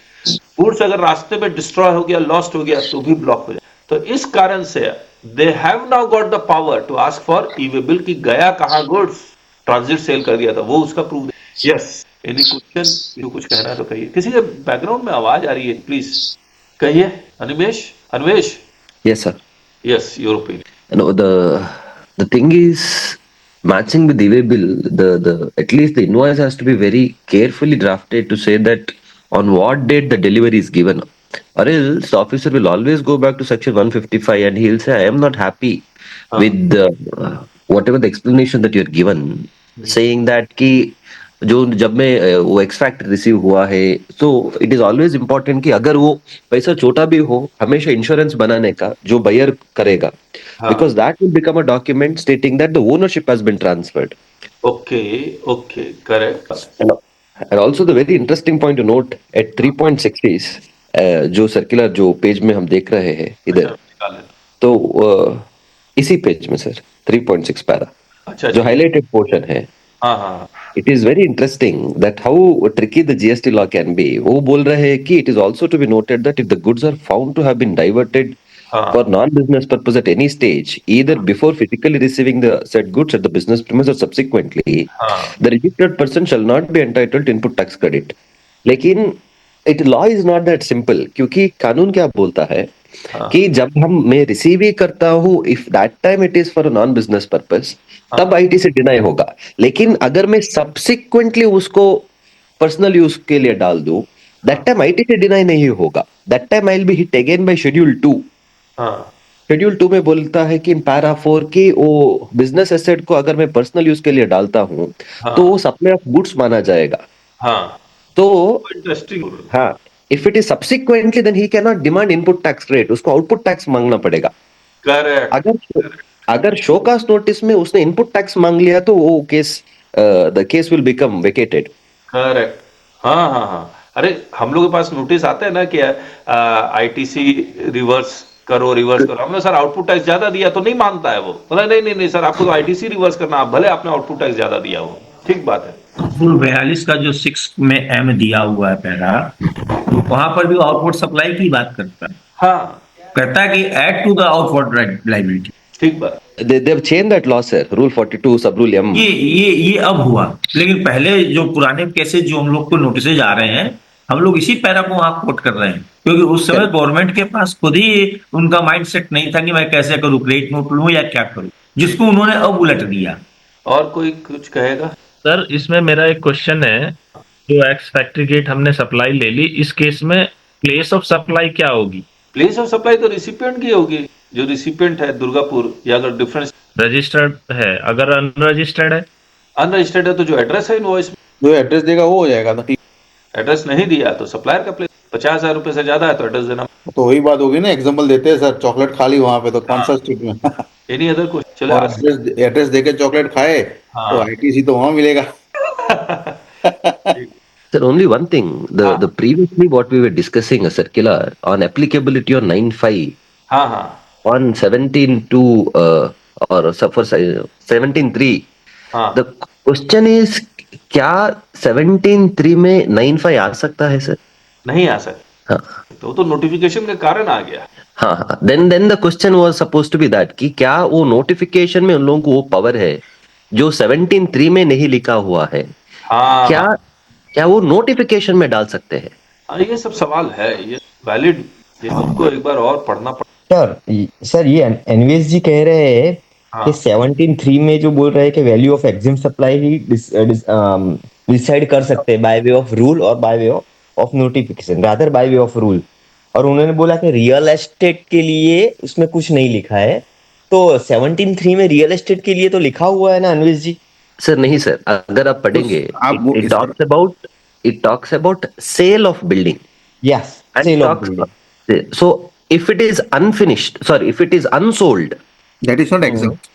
Goods अगर रास्ते में destroy हो गया, lost हो गया, तो भी block हो जाए. तो इस कारण से they have now got the power to ask for e-way bill कि गया कहाँ गुड्स, ट्रांजिट सेल कर दिया था, वो उसका प्रूफ. यस, एनी क्वेश्चन, कुछ कहना है तो कहिए. किसी के बैकग्राउंड में आवाज आ रही है, प्लीज कहिए. Animesh. Yes, sir. Yes, your opinion. No, the thing is, matching with e-way bill, the at least the invoice has to be very carefully drafted to say that on what date the delivery is given, or else the officer will always go back to section 155 and he'll say, I am not happy with whatever the explanation that you are given, saying that कि जो जब में वो extract receive हुआ है, तो it is always important कि अगर वो पैसा छोटा भी हो, हमेशा इंश्योरेंस बनाने का जो बायर करेगा, because that will become a document stating that the ownership has been transferred. Okay, correct. And also the very interesting point to note at 3.6 is जो सर्कुलर जो पेज में हम देख रहे हैं इधर, तो इसी पेज में सर 3.6 पैरा, अच्छा, जो हाईलाइटेड पोर्शन है. हाँ. It is very interesting that how tricky the GST law can be. वो बोल रहे हैं कि it is also to be noted that if the goods are found to have been diverted for non-business purpose at any stage, either before physically receiving the said goods at the business premise or subsequently, the registered person shall not be entitled to input tax credit. लेकिन law is not that simple, क्योंकि कानून क्या बोलता है कि जब मैं receive ही करता हूँ, if that time it is for non business purpose, तब आईटी से डिनाई होगा. लेकिन अगर मैं सब्सिक्वेंटली उसको पर्सनल यूज के लिए डाल दूं, दैट टाइम आईटी से डिनाई नहीं होगा. That time I will be hit again by schedule 2. Schedule 2 में बोलता है कि इन पैरा 4 की वो बिजनेस एसेट को अगर मैं पर्सनल यूज के लिए डालता हूँ, तो वो सप्लाई ऑफ गुड्स माना जाएगा. तो इंटरेस्टिंग. हाँ, if it is subsequently then he can not demand input tax credit, उसको आउटपुट टैक्स मांगना पड़ेगा. करेक्ट. अगर शोकास नोटिस में उसने इनपुट टैक्स मांग लिया तो वो case the case will become vacated. Correct. हाँ. अरे हम लोग के पास नोटिस आते हैं ना कि आईटीसी रिवर्स करो, रिवर्स करो। हमने सर आउटपुट टैक्स ज्यादा दिया, तो नहीं मानता है वो, बोला नहीं नहीं नहीं सर, आपको तो आईटीसी रिवर्स करना, आप भले आपने आउटपुट टैक्स ज्यादा दिया हो, ठीक बात है। रूल 42 का जो 6 में एम दिया हुआ है पहला, तो वहां पर भी आउटपुट सप्लाई की बात करता है, हाँ कहता है कि add to the output liability. ठीक बात। They've changed that law, sir. Rule 42, sub rule M. ये अब हुआ, लेकिन पहले जो पुराने केसेस जो हम लोग को नोटिस आ रहे हैं, हम लोग इसी पैरा को वहां कोट कर रहे हैं, क्योंकि उस समय गवर्नमेंट के पास खुद ही उनका माइंडसेट नहीं था कि मैं कैसे करूं, क्रेडिट नोट लूं या क्या करूं, जिसको उन्होंने अब उलट दिया। और कोई कुछ कहेगा? सर इसमें मेरा एक क्वेश्चन है, जो एक्स फैक्ट्री गेट हमने सप्लाई ले ली, इस केस में प्लेस ऑफ सप्लाई क्या होगी? प्लेस ऑफ सप्लाई तो रिसिपिएंट की होगी, जो रिसिपिएंट है दुर्गापुर, या अगर डिफरेंस रजिस्टर्ड है, अगर अनरजिस्टर्ड है? अनरजिस्टर्ड है तो जो एड्रेस है इनवॉइस में, जो एड्रेस देगा वो हो जाएगा ना। एड्रेस नहीं दिया तो सप्लायर का प्लेस, 50,000 रुपए से ज्यादा है तो एड्रेस देना। तो वही बात होगी ना, एग्जांपल देते हैं सर, चॉकलेट खा ली वहां पे तो कौन सा स्ट्रीट में एनी अदर क्वेश्चन? चलो और एड्रेस देके चॉकलेट खाए तो आईटीसी तो वहां मिलेगा। Sir, only one thing. The previously what we were discussing a circular on applicability on 9.5 हाँ हाँ on 17.2 or for 17.3. हाँ, The question is क्या 17.3 में 9.5 आ सकता है सर? नहीं आ सकता, हाँ तो नोटिफिकेशन के कारण आ गया। हाँ हाँ, then the question was supposed to be that कि क्या वो नोटिफिकेशन में उन लोगों को वो पावर है जो 17.3 में नहीं लिखा हुआ है, हाँ क्या वो नोटिफिकेशन में डाल सकते हैं? हाँ, ये सब सवाल है, ये वैलिड, ये हमको एक बार और पढ़ना सर ये एनवीएस जी कह रहे हैं कि 17.3 में जो बोल रहे हैं कि value of EXIM supply he decide कर सकते हैं बाय वे ऑफ रूल और bye way of notification, rather bye way of rule. और उन्होंने बोला कि रियल एस्टेट के लिए उसमें कुछ नहीं लिखा है, तो 17.3 में रियल एस्टेट के लिए तो लिखा हुआ है ना अनवेश जी? सर नहीं सर, अगर आप पढ़ेंगे it talks about sale of building. Yes, And sale of talks building. about- so if it is unfinished, sorry, if it is unsold, that is not exempt.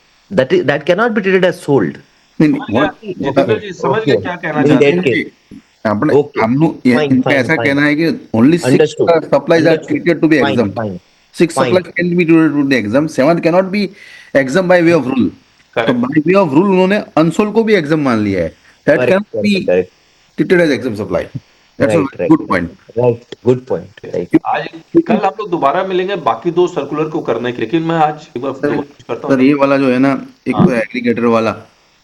that cannot be treated as sold. Jitendra ji समझ गए क्या कहना In चाहते that हैं? case, अपने Okay. हम लोग Fine, इनका fine, ऐसा fine. कहना है कि only 6 Understood. supplies are Understood. treated to be Fine, exempt. fine. 6 Fine. supplies can be treated to be exempt. 7th cannot be exempt by way of rule. तो Correct. by way of rule उन्होंने unsold को भी exempt मान लिया है. That Correct, cannot be correct, treated as exempt supply. That's a Right, right. good point. right, good point. Right. आज कल हम लोग दोबारा मिलेंगे बाकी 2 सर्कुलर को करने के, लेकिन मैं आज एक बार फिर कोशिश करता सर हूँ। ये वाला जो है ना, एक तो एग्रीगेटर वाला,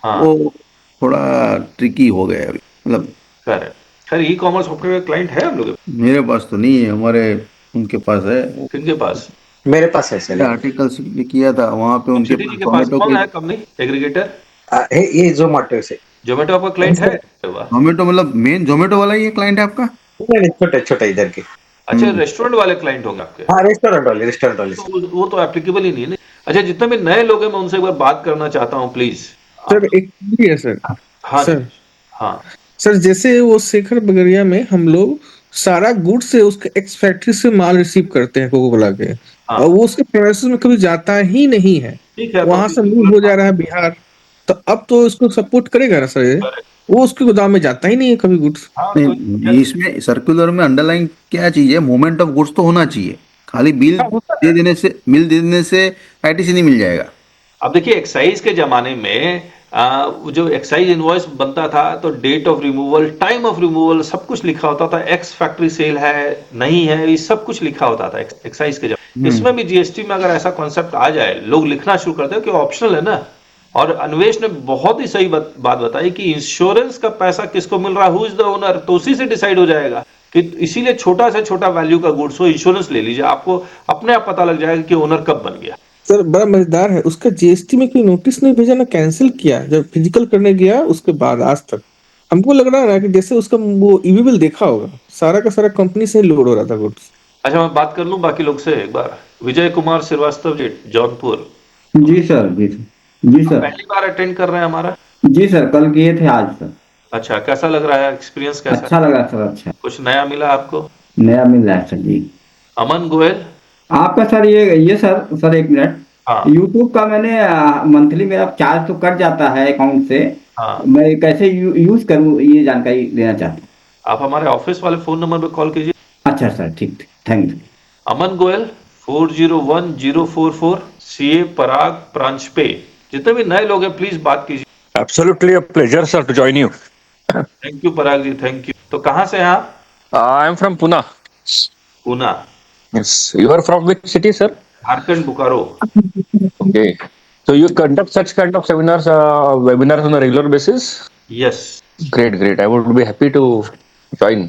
हाँ वो थोड़ा ट्रिकी हो गया है अभी, मतलब करेक्ट। खैर ई कॉमर्स सॉफ्टवेयर क्लाइंट है हम लोग मेरे पास तो नहीं है, हमारे उनके पास है। किनके पास? मेरे पास है सर। आर्टिकल किया था वहाँ पे उनके सिटी जी के पास कौन है कंपनी एग्रीगेटर? ये जोमेटो से। जोमेटो आपका क्लाइंट है? वाह। जोमेटो मतलब मेन जोमेटो वाला ही क्लाइंट है आपका? छोटा छोटा इधर के। अच्छा रेस्टोरेंट वाले क्लाइंट होंगे आपके? हाँ रेस्टोरेंट वाले तो वो तो एप्लीकेबल ही नहीं है ना। अच्छा जितने भी नए लोग हैं मैं उनसे एक बार बात करना चाहता हूँ प्लीज। सर एक भी है सर। हाँ सर हाँ सर जैसे वो शेखर बगरिया में हम लोग सारा गुड से उसके एक्स फैक्ट्री से माल रिसीव करते हैं कोको कोला के, हाँ। और वो उसके प्रेमिसेस में कभी जाता ही नहीं है, ठीक है। वहां से मूव हो जा रहा है बिहार, तो अब तो इसको सपोर्ट करेगा ना सर ये? वो उसके गोदाम में जाता ही नहीं है कभी गुड्स। नहीं, इसमें सर्कुलर में अंडरलाइन क्या चीज है, मूवमेंट ऑफ गुड्स तो होना चाहिए, खाली बिल दे देने से आईटीसी नहीं मिल जाएगा। अब देखिए एक्साइज के जमाने में जो एक्साइज इनवॉइस बनता था तो date of removal, time of removal सब कुछ लिखा होता था, एक्स फैक्ट्री सेल है नहीं है, ये सब कुछ लिखा होता था एक्साइज के जमाने। इसमें भी जीएसटी में अगर ऐसा कॉन्सेप्ट आ जाए, लोग लिखना शुरू करते हैं कि ऑप्शनल है ना। और अन्वेष ने बहुत ही सही बात बताई कि इंश्योरेंस का पैसा किसको मिल रहा है, हु इज द ओनर, तो उसी से डिसाइड हो जाएगा कि इसीलिए छोटा से छोटा वैल्यू का गुड्स हो इंश्योरेंस ले लीजिए, आपको अपने आप पता लग जाएगा कि ओनर कब बन गया। सर बड़ा मजेदार है, उसका जीएसटी में कोई नोटिस नहीं भेजा ना कैंसिल किया, जब फिजिकल करने गया उसके बाद आज तक हमको लग रहा है कि जैसे उसका वो ईवी बिल देखा होगा, सारा का सारा कंपनी से लोड हो रहा था गुड्स। अच्छा मैं बात कर लूं बाकी लोग से एक बार। विजय कुमार श्रीवास्तव जी जौनपुर। जी सर जी सर पहली बार अटेंड कर रहे हैं हमारा? जी सर, कल किए थे आज सर। अच्छा कैसा लग रहा है, एक्सपीरियंस कैसा? अच्छा लगा सर, अच्छा कुछ नया मिला आपको? नया मिल रहा है सर जी। अमन गोयल आपका सर ये सर एक मिनट, हाँ यूट्यूब का मैंने मंथली मेरा चार्ज तो कट जाता है अकाउंट से, हाँ। मैं कैसे यूज करूँ ये जानकारी लेना चाहता हूँ। आप हमारे ऑफिस वाले फोन नंबर पे कॉल कीजिए। अच्छा सर, ठीक, thank you. Aman Goyal 401044 CA Parag branch पे। जितने भी नए लोग हैं प्लीज बात कीजिए। Absolutely a pleasure, sir, to join you. Thank you Parag ji, thank you. तो कहाँ से हैं आप? I am from Pune. Poona. Yes. You are from which city, sir? Jharkhand Bokaro. Okay. So you conduct such kind of seminars, webinars on a regular basis? Yes. Great, great. I would be happy to join.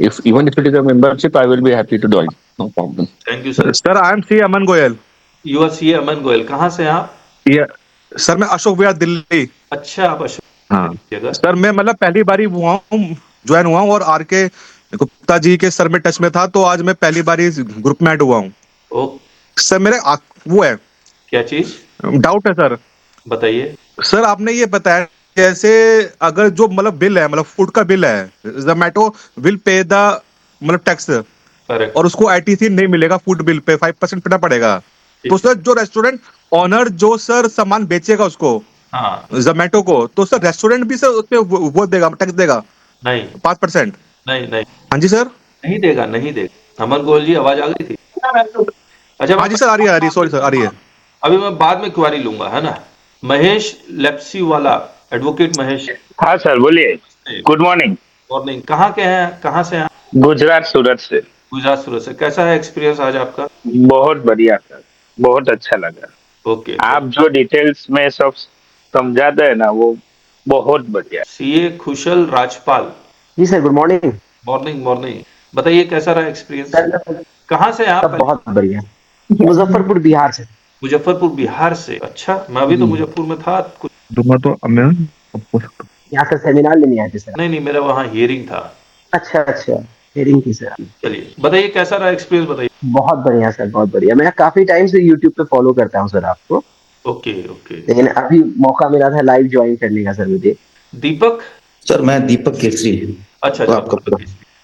Even if it is a membership, I will be happy to join. No problem. Thank you sir. Sir I am C Aman Goyal. You are C Aman Goyal. कहाँ से हैं आप? ये sir मैं अशोक विहार दिल्ली। अच्छा, आप अशोक हाँ जगह। सर मैं मतलब पहली बारी ज्वाइन हुआ हूँ और आर के गुप्ता जी के सर में टच में था, तो आज मैं पहली बारी ग्रुप में ऐड हुआ हूँ। ओ, सर मेरे वो है क्या चीज? डाउट है सर। बताइए। सर आपने ये बताया जैसे अगर जो मतलब बिल है, मतलब फूड का बिल है, जोमेटो विल पे द मतलब टैक्स और उसको आईटीसी नहीं मिलेगा, फूड बिल पे 5% देना पड़ेगा। तो सर जो रेस्टोरेंट ऑनर जो सर सामान बेचेगा उसको, हाँ, जोमेटो को, तो सर रेस्टोरेंट भी सर उसपे वो देगा, टैक्स देगा नहीं 5%? नहीं। हाँ जी सर। नहीं देगा, नहीं देगा। अमन गोयल जी, आवाज आ गई थी? अच्छा, हाँ जी सर, आ रही है सॉरी सर, आ रही है। अभी मैं बाद में क्वारी लूंगा, है ना। महेश लेप्सी वाला, एडवोकेट महेश। हाँ सर, बोलिए। Good morning. मॉर्निंग। कहाँ के हैं, कहाँ से हैं? गुजरात सूरत से। गुजरात सूरत से। कैसा है एक्सपीरियंस आज आपका? बहुत बढ़िया सर, बहुत अच्छा लगा। ओके। आप जो डिटेल्स में सब समझाते हैं ना, वो बहुत बढ़िया। सीए खुशल राजपाल। जी sir, good morning. Morning morning. बताइए कैसा रहा एक्सपीरियंस? कहाँ से हैं आप? बहुत बढ़िया। मुजफ्फरपुर बिहार से। मुजफ्फरपुर बिहार से। अच्छा, मैं भी तो मुजफ्फरपुर में था कुछ। यहाँ से सेमिनार लेने आए थे सर? नहीं, मेरा वहाँ हियरिंग था। अच्छा, हियरिंग थी सर। चलिए बताइए कैसा रहा एक्सपीरियंस, बताइए। बहुत बढ़िया सर, बहुत बढ़िया। मैं काफी टाइम से यूट्यूब पे फॉलो करता हूँ सर आपको। ओके। लेकिन अभी मौका मिला था लाइव ज्वाइन करने का सर मुझे। दीपक। सर मैं दीपक केसरी। अच्छा, आपका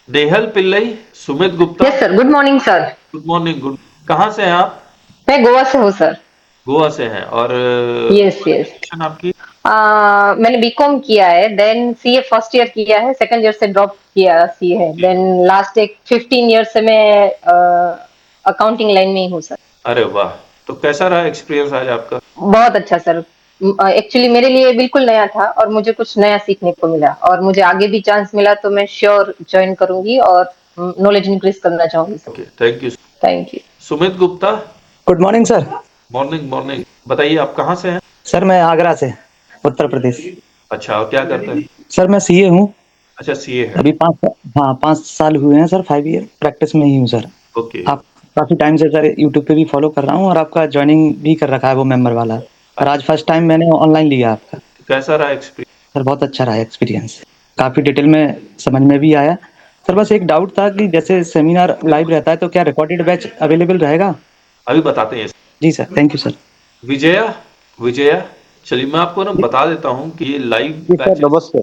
देहल Pillai, Sumit Gupta. Yes sir, good morning sir. Good morning. Good. कहाँ से हैं आप? मैं गोवा से हूँ सर। गोवा से हैं। और यस आपकी? मैंने बीकॉम किया है, देन सीए फर्स्ट ईयर किया है, सेकंड ईयर से ड्रॉप किया सीए है, देन लास्ट एक 15 ईयर से मैं अकाउंटिंग लाइन में ही हूँ सर। अरे वाह, तो कैसा रहा एक्सपीरियंस आज आपका? बहुत अच्छा सर। एक्चुअली मेरे लिए बिल्कुल नया था और मुझे कुछ नया सीखने को मिला, और मुझे आगे भी चांस मिला तो मैं श्योर ज्वाइन करूंगी और नॉलेज इंक्रीज करना चाहूंगी sir. Okay, thank you. Thank you. Sumit Gupta. Good morning sir. Morning. बताइए आप कहाँ से हैं? सर मैं आगरा से, उत्तर प्रदेश। अच्छा, और क्या करते हैं? सर मैं सीए हूँ। अच्छा, सीए है। अभी 5 साल हुए हैं सर, 5 ईयर प्रैक्टिस में ही हूँ सर। ओके। आप काफी टाइम से सर यूट्यूब पे भी फॉलो कर रहा हूँ और आपका ज्वाइनिंग भी कर रखा है वो मेंबर वाला, और आज फर्स्ट टाइम मैंने ऑनलाइन लिया आपका। कैसा रहा एक्सपीरियंस? सर बहुत अच्छा रहा एक्सपीरियंस, काफी डिटेल में समझ में भी आया सर। बस एक डाउट था कि जैसे सेमिनार लाइव रहता है तो क्या रिकॉर्डेड बैच अवेलेबल रहेगा? अभी बताते हैं। जी sir, thank you sir. Vijaya, चलिए मैं आपको ना बता देता हूँ कि ये लाइव बैच। नमस्ते।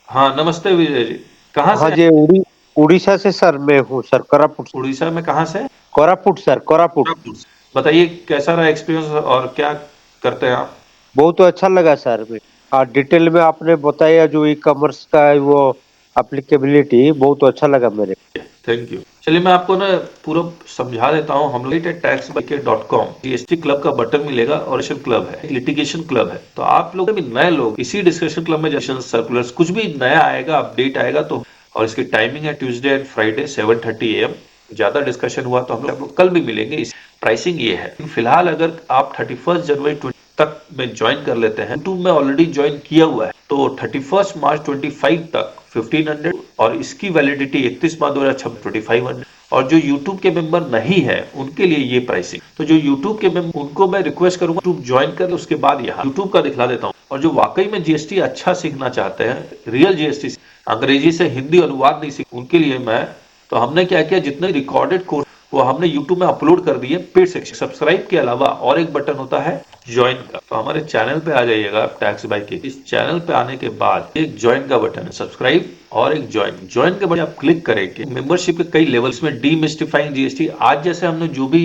हाँ नमस्ते विजय जी, कहाँ से? हाँ जी, उड़ीसा से सर मैं हूँ सर, कोरापुट। उड़ीसा में कहाँ से? कोरापुट सर, कोरापुट। बताइए कैसा रहा एक्सपीरियंस और क्या करते हैं आप? बहुत अच्छा लगा सर। डिटेल में आपने बताया जो ई कॉमर्स का है वो एप्लीकेबिलिटी, बहुत अच्छा लगा मेरे। Thank you. चलिए मैं आपको ना पूरा समझा देता हूँ। हम लोग taxbyk.com जीएसटी क्लब का बटन मिलेगा और क्लब है, लिटिगेशन क्लब है। तो आप लोग भी नए लोग इसी डिस्कशन क्लब में जैसे सर्कुलर्स कुछ भी नया आएगा, अपडेट आएगा तो, और इसकी टाइमिंग है ट्यूसडे एंड फ्राइडे 7:30 AM। ज्यादा डिस्कशन हुआ तो हम लोग कल भी मिलेंगे। इस प्राइसिंग ये है। फिलहाल अगर आप 31 जनवरी तक में ज्वाइन कर लेते हैं, यूट्यूब में ऑलरेडी ज्वाइन किया हुआ है तो 31 मार्च 25 तक 1500, और इसकी वैलिडिटी 31 मार्च 2026 2500। और जो यूट्यूब के मेंबर नहीं है उनके लिए ये प्राइसिंग। तो जो यूट्यूब के मेंबर, उनको मैं रिक्वेस्ट करूंगा यूट्यूब ज्वाइन कर, उसके बाद यहाँ यूट्यूब का दिखला देता हूँ। और जो वाकई में जीएसटी अच्छा सीखना चाहते हैं, रियल जीएसटी, अंग्रेजी से हिंदी अनुवाद नहीं सीख, उनके लिए मैं, तो हमने क्या किया, जितने रिकॉर्डेड कोर्स वो हमने YouTube में अपलोड कर दिए पेड सेक्शन। सब्सक्राइब के अलावा और एक बटन होता है ज्वाइन का, तो हमारे चैनल पे आ जाइएगा टैक्स बाय के। इस चैनल पे आने के बाद एक ज्वाइन का बटन है, सब्सक्राइब और एक ज्वाइन के बटन आप क्लिक करेंगे। मेंबरशिप के कई लेवल्स में डीमिस्टिफाइंग जीएसटी, आज जैसे हमने जो भी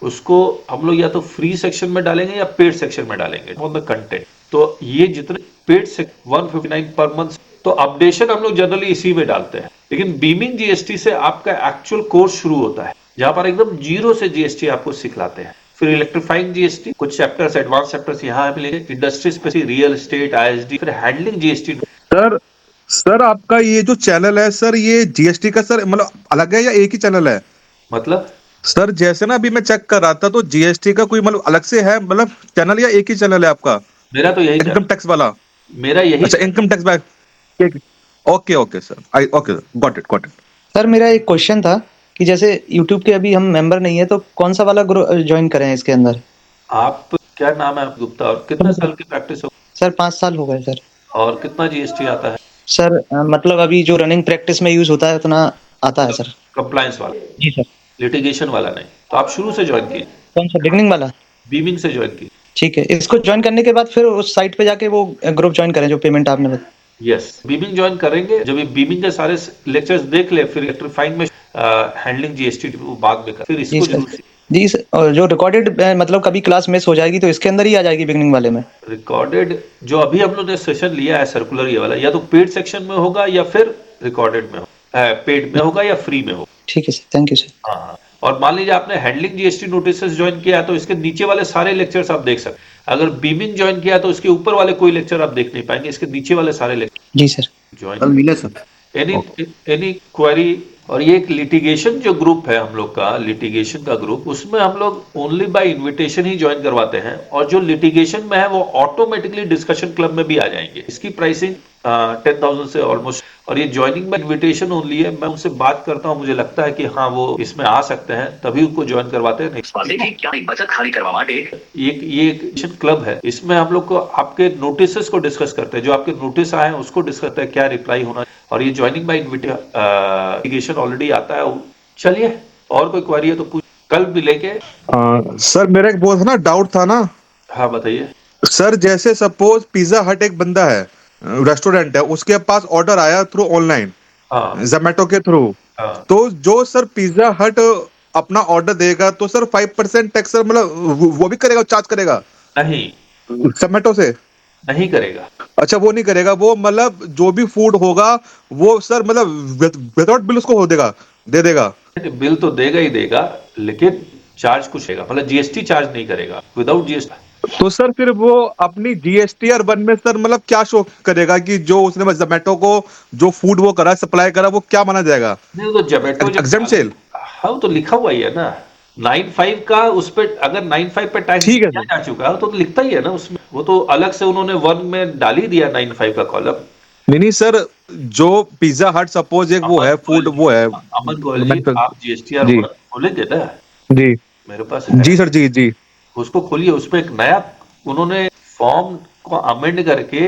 उसको हम लोग या तो फ्री सेक्शन में डालेंगे या पेड सेक्शन में डालेंगे कंटेंट। तो ये जितने पेड से 159 पर मंथ, तो अपडेशन हम लोग जनरली इसी में डालते हैं। लेकिन बीमिंग जीएसटी से आपका एक्चुअल कोर्स शुरू होता है, जहां पर एकदम जीरो से जीएसटी आपको सिखलाते हैं। फिर इलेक्ट्रीफाइंग जीएसटी, कुछ चैप्टर्स एडवांस चैप्टर्स यहाँ मिलेंगे, industry specific, real estate, ISD, फिर हैंडलिंग जीएसटी। सर आपका ये जो चैनल है सर, ये जीएसटी का सर मतलब अलग है या एक ही चैनल है? मतलब सर जैसे ना अभी मैं चेक कर रहा था तो जीएसटी का कोई मतलब अलग से है मतलब चैनल या एक ही चैनल है आपका? मेरा तो यही इनकम टैक्स वाला। मेरा यही। अच्छा, income tax back. Okay sir, okay, got it. Sir मेरा एक क्वेश्चन था कि जैसे YouTube के अभी हम मेंबर नहीं है तो कौन सा वाला ज्वाइन करें इसके अंदर? आप क्या नाम है आप गुप्ता, और कितने साल की प्रैक्टिस हो? सर 5 साल हो गए सर। और कितना जीएसटी आता है? सर मतलब अभी जो रनिंग प्रैक्टिस में यूज होता है उतना आता है सर। कंप्लायंस वाला? जी सर। लिटिगेशन वाला नहीं? तो आप शुरू से ज्वाइन कीजिए। कौन सा, बिगनिंग वाला? बीमिंग से ज्वाइन कीजिए। ठीक है, इसको ज्वाइन करने के बाद फिर उस साइट पे जाके वो ग्रुप ज्वाइन करें जो पेमेंट आपने बताया। यस, बीमिंग ज्वाइन करेंगे। जब ये बीमिंग के सारे लेक्चर्स देख ले, फिर इलेक्ट्रीफाइंग में हैंडलिंग जीएसटी बाद में कर, फिर इसको जरूर सीख। जी सर, और जो रिकॉर्डेड मतलब कभी क्लास मिस हो जाएगी तो इसके अंदर ही आ जाएगी बिगनिंग वाले में? रिकॉर्डेड जो अभी हम लोग ने सेशन लिया है सर्कुलर ये वाला, या तो पेड सेक्शन में होगा या फिर रिकॉर्डेड में होगा, पेड में होगा या फ्री में होगा। ठीक है सर, थैंक यू सर। हाँ, और मान लीजिए आपने हैंडलिंग जीएसटी नोटिसेस ज्वाइन किया है तो इसके नीचे वाले सारे लेक्चर्स आप देख सकते हैं। अगर बीमिंग ज्वाइन किया तो इसके ऊपर वाले कोई लेक्चर आप देख नहीं पाएंगे, इसके नीचे वाले सारे लेक्चर। जी सर। ज्वाइन मिले सर। Any query. और ये एक लिटिगेशन जो ग्रुप है हम लोग का, लिटिगेशन का ग्रुप, उसमें हम लोग only by invitation he join करवाते हैं, और जो लिटिगेशन में है वो ऑटोमेटिकली डिस्कशन क्लब में भी आ जाएंगे। इसकी प्राइसिंग 10,000 से ऑलमोस्ट, और ये ज्वाइनिंग बाय इनविटेशन ओनली है। मैं उनसे बात करता हूँ, मुझे लगता है कि हाँ वो इसमें आ सकते हैं, तभी उनको ज्वाइन करवाते हैं। ये एक क्लब है, इसमें हम लोग को आपके नोटिस को डिस्कस करते हैं, जो आपके नोटिस आए हैं उसको डिस्कस करते हैं, क्या रिप्लाई होना। और ये ज्वाइनिंग बाय इनविटेशन ऑलरेडी आता है। चलिए, और कोई क्वेरी है तो पूछ, कल भी लेके। सर मेरा एक बहुत ना डाउट था ना। हाँ बताइए सर। जैसे सपोज पिज्जा हट एक बंदा है, रेस्टोरेंट है, उसके पास ऑर्डर आया थ्रू ऑनलाइन, जोमेटो के थ्रू, तो जो सर पिज्जा हट अपना ऑर्डर देगा तो सर 5% टैक्स सर मतलब वो भी करेगा, चार्ज करेगा? नहीं, जोमेटो से नहीं करेगा। अच्छा, वो नहीं करेगा। वो मतलब जो भी फूड होगा वो सर मतलब विदाउट बिल उसको हो देगा, दे देगा? बिल तो देगा ही देगा, लेकिन चार्ज कुछ देगा, मतलब जीएसटी चार्ज नहीं करेगा, विदाउट जीएसटी। तो सर फिर वो अपनी जीएसटीआर 1 में सर मतलब क्या शो करेगा कि जो उसने जोमेटो को जो फूड वो करा, सप्लाई करा, वो क्या माना जाएगा? नहीं, तो जोमेटो एग्जम्प्ट सेल। हाँ, तो लिखा हुआ ही है ना 95 का, उस पे अगर 95 पे टैक्स ठीक है दिया जा चुका है तो लिखता ही है ना उसमें। वो तो अलग से उन्होंने 1 में डाल ही दिया 95 का कॉलम। नहीं सर, जो पिज्जा हट सपोज एक वो है फूड, वो है अमन गोयल जी, आप जीएसटीआर खोलेंगे ना? जी मेरे पास है। जी सर, जी उसको खोलिए, उसमें एक नया उन्होंने फॉर्म को अमेंड करके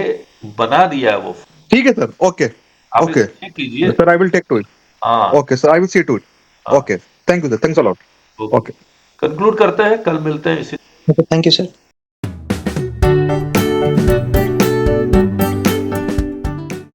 बना दिया है वो। ठीक है सर, ओके चेक कीजिए sir, I will take to it. हाँ, okay sir, I will see to it. Okay, thank you sir, thanks a lot. Okay, conclude करते हैं, कल मिलते हैं इसी। Thank you sir.